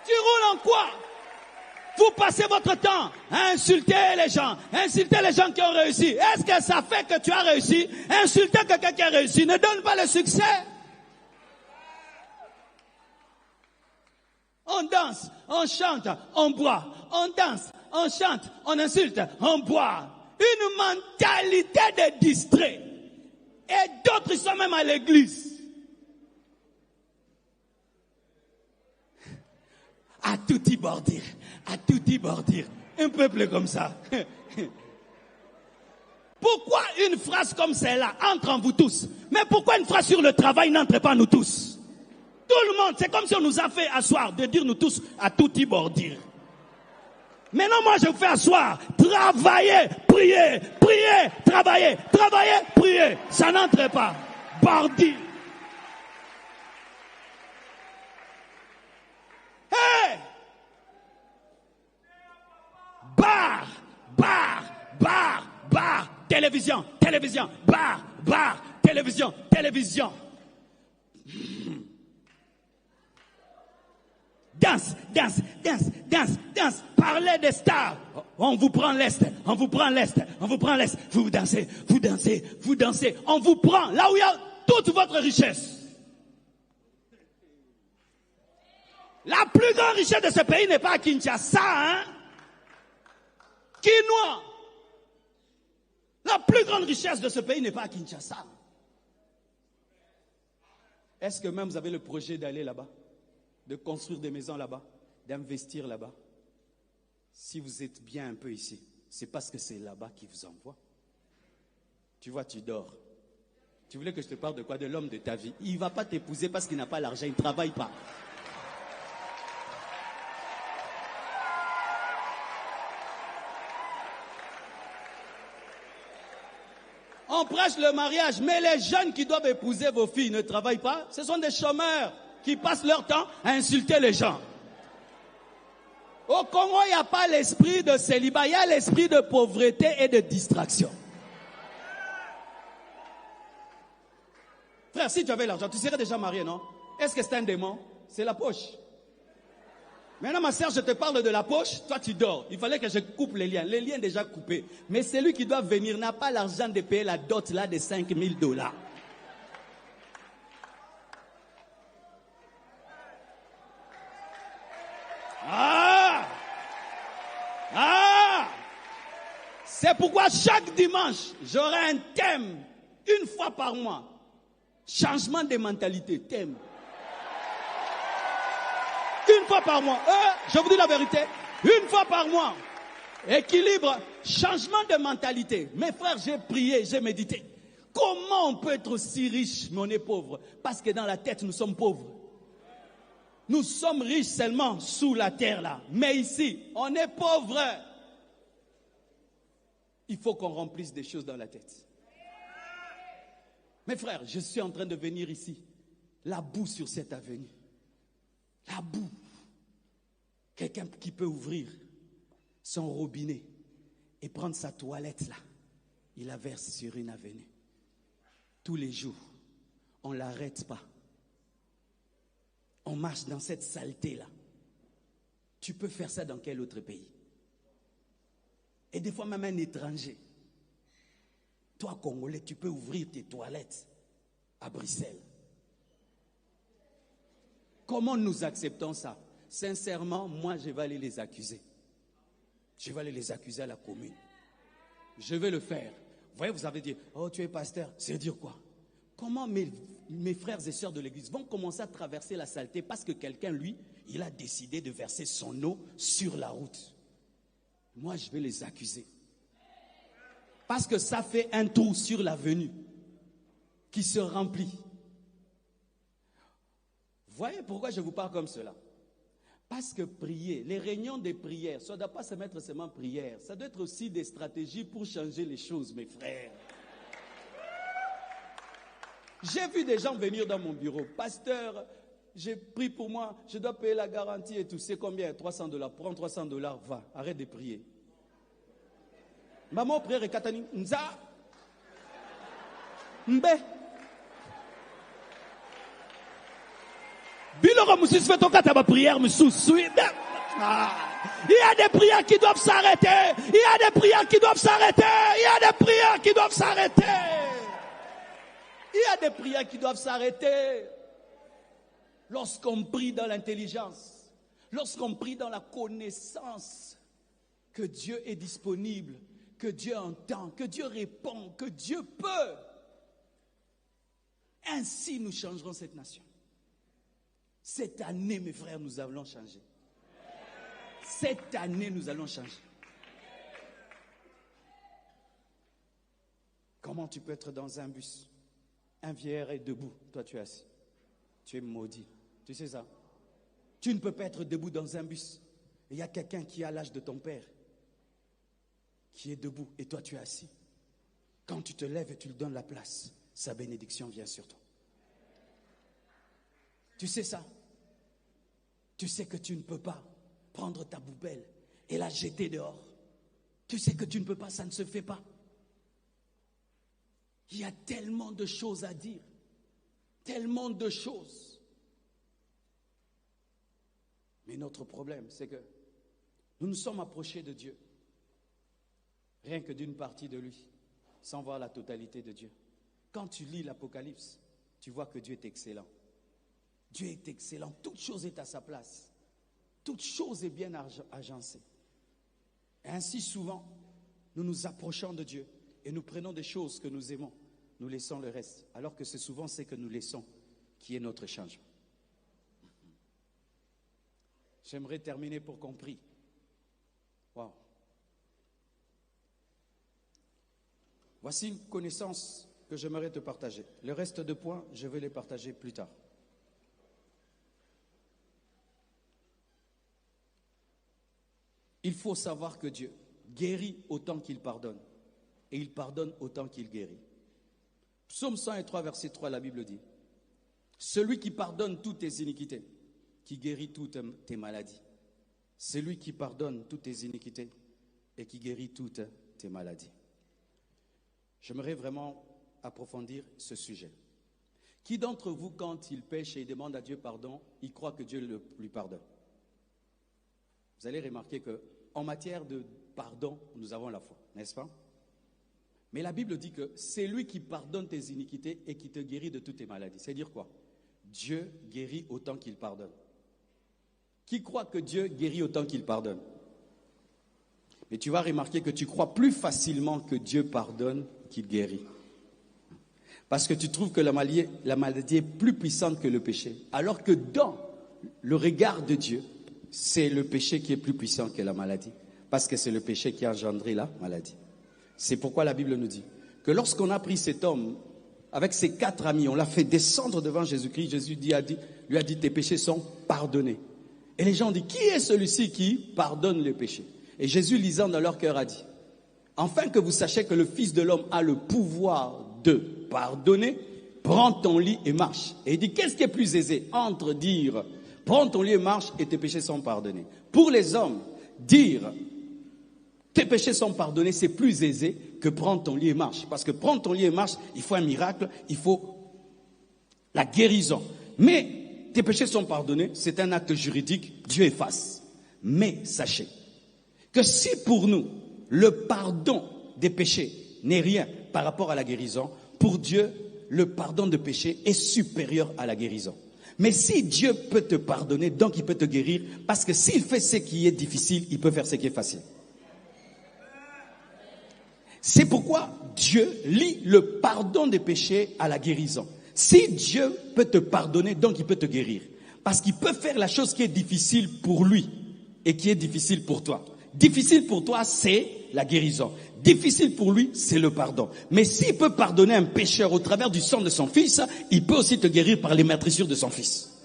Tu roules en quoi? Vous passez votre temps à insulter les gens qui ont réussi. Est-ce que ça fait que tu as réussi? Insulter quelqu'un qui a réussi ne donne pas le succès. On danse, on chante, on boit, on danse, on chante, on insulte, on boit. Une mentalité de distrait. Et d'autres sont même à l'église. À tout y bordir, à tout y bordir. Un peuple comme ça. Pourquoi une phrase comme celle-là entre en vous tous? Mais pourquoi une phrase sur le travail n'entre pas en nous tous? Tout le monde, c'est comme si on nous a fait asseoir de dire nous tous à tout y bordir. Maintenant, moi, je vous fais asseoir. Travailler, prier, prier, travailler, travailler, prier. Ça n'entre pas. Bordir. Hey! Bar, bar, bar, bar, télévision, télévision, bar, bar, télévision, télévision. Danse, danse, danse, danse, danse. Parlez des stars. On vous prend l'Est, on vous prend l'Est, on vous prend l'Est. Vous dansez, vous dansez, vous dansez. On vous prend là où il y a toute votre richesse. La plus grande richesse de ce pays n'est pas à Kinshasa, hein? Quinoa. La plus grande richesse de ce pays n'est pas à Kinshasa. Est-ce que même vous avez le projet d'aller là-bas? De construire des maisons là-bas? D'investir là-bas? Si vous êtes bien un peu ici, c'est parce que c'est là-bas qu'il vous envoie. Tu vois, tu dors. Tu voulais que je te parle de quoi? De l'homme de ta vie. Il ne va pas t'épouser parce qu'il n'a pas l'argent, il ne travaille pas. On prêche le mariage, mais les jeunes qui doivent épouser vos filles ne travaillent pas. Ce sont des chômeurs qui passent leur temps à insulter les gens. Au Congo, il n'y a pas l'esprit de célibat, il y a l'esprit de pauvreté et de distraction. Frère, si tu avais l'argent, tu serais déjà marié, non? Est-ce que c'est un démon? C'est la poche. Maintenant, ma sœur, je te parle de la poche, toi tu dors. Il fallait que je coupe les liens. Les liens déjà coupés. Mais celui qui doit venir n'a pas l'argent de payer la dot là de $5,000. C'est pourquoi chaque dimanche, j'aurai un thème, une fois par mois. Changement de mentalité, thème. Une fois par mois. Je vous dis la vérité. Une fois par mois. Équilibre, changement de mentalité. Mes frères, j'ai prié, j'ai médité. Comment on peut être aussi riche, mais on est pauvre? Parce que dans la tête, nous sommes pauvres. Nous sommes riches seulement sous la terre là. Mais ici, on est pauvres. Il faut qu'on remplisse des choses dans la tête. Mes frères, je suis en train de venir ici. La boue sur cette avenue. La boue. Quelqu'un qui peut ouvrir son robinet et prendre sa toilette là. Il la verse sur une avenue. Tous les jours, on ne l'arrête pas. On marche dans cette saleté là. Tu peux faire ça dans quel autre pays? Et des fois même un étranger. Toi, Congolais, tu peux ouvrir tes toilettes à Bruxelles. Comment nous acceptons ça? Sincèrement, moi, je vais aller les accuser. Je vais aller les accuser à la commune. Je vais le faire. Vous voyez, vous avez dit, oh, tu es pasteur. C'est dire quoi? Comment mes frères et sœurs de l'église vont commencer à traverser la saleté parce que quelqu'un, lui, il a décidé de verser son eau sur la route? Moi, je vais les accuser. Parce que ça fait un trou sur l'avenue qui se remplit. Voyez pourquoi je vous parle comme cela? Parce que prier, les réunions de prière, ça ne doit pas se mettre seulement en prière. Ça doit être aussi des stratégies pour changer les choses, mes frères. J'ai vu des gens venir dans mon bureau. Pasteur, j'ai pris pour moi, je dois payer la garantie et tout. C'est combien? $300. Prends $300, va, arrête de prier. Maman, prière et katani. Nza. Mbe. Biloro Moussis fait ton kataba prière, Moussous. Il y a des prières qui doivent s'arrêter. Il y a des prières qui doivent s'arrêter. Il y a des prières qui doivent s'arrêter. Il y a des prières qui doivent s'arrêter. Lorsqu'on prie dans l'intelligence, lorsqu'on prie dans la connaissance que Dieu est disponible, que Dieu entend, que Dieu répond, que Dieu peut. Ainsi, nous changerons cette nation. Cette année, mes frères, nous allons changer. Cette année, nous allons changer. Comment tu peux être dans un bus? Un vieillard est debout, toi tu es assis. Tu es maudit. Tu sais ça? Tu ne peux pas être debout dans un bus. Il y a quelqu'un qui a l'âge de ton père, qui est debout, et toi tu es assis. Quand tu te lèves et tu lui donnes la place, sa bénédiction vient sur toi. Tu sais ça? Tu sais que tu ne peux pas prendre ta poubelle et la jeter dehors. Tu sais que tu ne peux pas, ça ne se fait pas. Il y a tellement de choses à dire, tellement de choses. Mais notre problème, c'est que nous nous sommes approchés de Dieu, rien que d'une partie de lui, sans voir la totalité de Dieu. Quand tu lis l'Apocalypse, tu vois que Dieu est excellent. Dieu est excellent, toute chose est à sa place. Toute chose est bien agencée. Et ainsi souvent, nous nous approchons de Dieu et nous prenons des choses que nous aimons, nous laissons le reste, alors que c'est souvent ce que nous laissons qui est notre changement. J'aimerais terminer pour qu'on prie. Wow. Voici une connaissance que j'aimerais te partager. Le reste de points, je vais les partager plus tard. Il faut savoir que Dieu guérit autant qu'il pardonne. Et il pardonne autant qu'il guérit. Psaume 103, verset 3, la Bible dit: celui qui pardonne toutes tes iniquités, qui guérit toutes tes maladies. Celui qui pardonne toutes tes iniquités et qui guérit toutes tes maladies. J'aimerais vraiment approfondir ce sujet. Qui d'entre vous, quand il pêche et il demande à Dieu pardon, il croit que Dieu lui pardonne? Vous allez remarquer qu'en matière de pardon, nous avons la foi, n'est-ce pas? Mais la Bible dit que c'est lui qui pardonne tes iniquités et qui te guérit de toutes tes maladies. C'est-à-dire quoi? Dieu guérit autant qu'il pardonne. Qui croit que Dieu guérit autant qu'il pardonne? Mais tu vas remarquer que tu crois plus facilement que Dieu pardonne qu'il guérit. Parce que tu trouves que la maladie est plus puissante que le péché. Alors que dans le regard de Dieu, c'est le péché qui est plus puissant que la maladie. Parce que c'est le péché qui a engendré la maladie. C'est pourquoi la Bible nous dit que lorsqu'on a pris cet homme avec ses 4 amis, on l'a fait descendre devant Jésus-Christ. Jésus lui a dit, tes péchés sont pardonnés. Et les gens ont dit, qui est celui-ci qui pardonne les péchés? Et Jésus, lisant dans leur cœur, a dit, afin que vous sachiez que le Fils de l'homme a le pouvoir de pardonner, prends ton lit et marche. Et il dit, qu'est-ce qui est plus aisé entre dire, prends ton lit et marche et tes péchés sont pardonnés? Pour les hommes, dire, tes péchés sont pardonnés, c'est plus aisé que prendre ton lit et marche. Parce que prendre ton lit et marche, il faut un miracle, il faut la guérison. Mais tes péchés sont pardonnés, c'est un acte juridique, Dieu efface. Mais sachez que si pour nous, le pardon des péchés n'est rien par rapport à la guérison, pour Dieu, le pardon de péché est supérieur à la guérison. Mais si Dieu peut te pardonner, donc il peut te guérir, parce que s'il fait ce qui est difficile, il peut faire ce qui est facile. C'est pourquoi Dieu lie le pardon des péchés à la guérison. Si Dieu peut te pardonner, donc il peut te guérir. Parce qu'il peut faire la chose qui est difficile pour lui et qui est difficile pour toi. Difficile pour toi, c'est la guérison. Difficile pour lui, c'est le pardon. Mais s'il peut pardonner un pécheur au travers du sang de son fils, il peut aussi te guérir par les meurtrissures de son fils.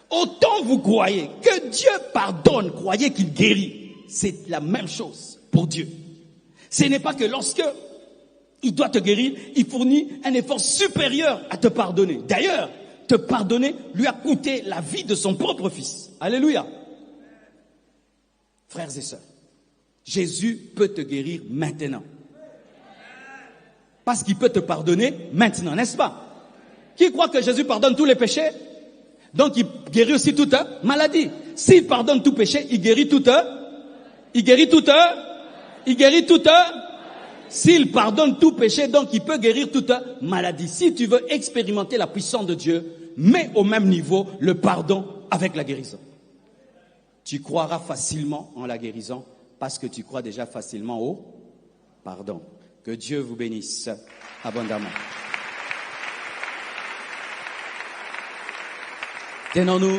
Autant vous croyez que Dieu pardonne, croyez qu'il guérit. C'est la même chose pour Dieu. Ce n'est pas que lorsque il doit te guérir, il fournit un effort supérieur à te pardonner. D'ailleurs, te pardonner lui a coûté la vie de son propre fils. Alléluia. Frères et sœurs, Jésus peut te guérir maintenant. Parce qu'il peut te pardonner maintenant, n'est-ce pas? Qui croit que Jésus pardonne tous les péchés? Donc il guérit aussi toute maladie. S'il pardonne tout péché, il guérit toute S'il pardonne tout péché, donc il peut guérir toute maladie. Si tu veux expérimenter la puissance de Dieu, mets au même niveau le pardon avec la guérison. Tu croiras facilement en la guérison parce que tu crois déjà facilement au pardon. Que Dieu vous bénisse abondamment. Tenons-nous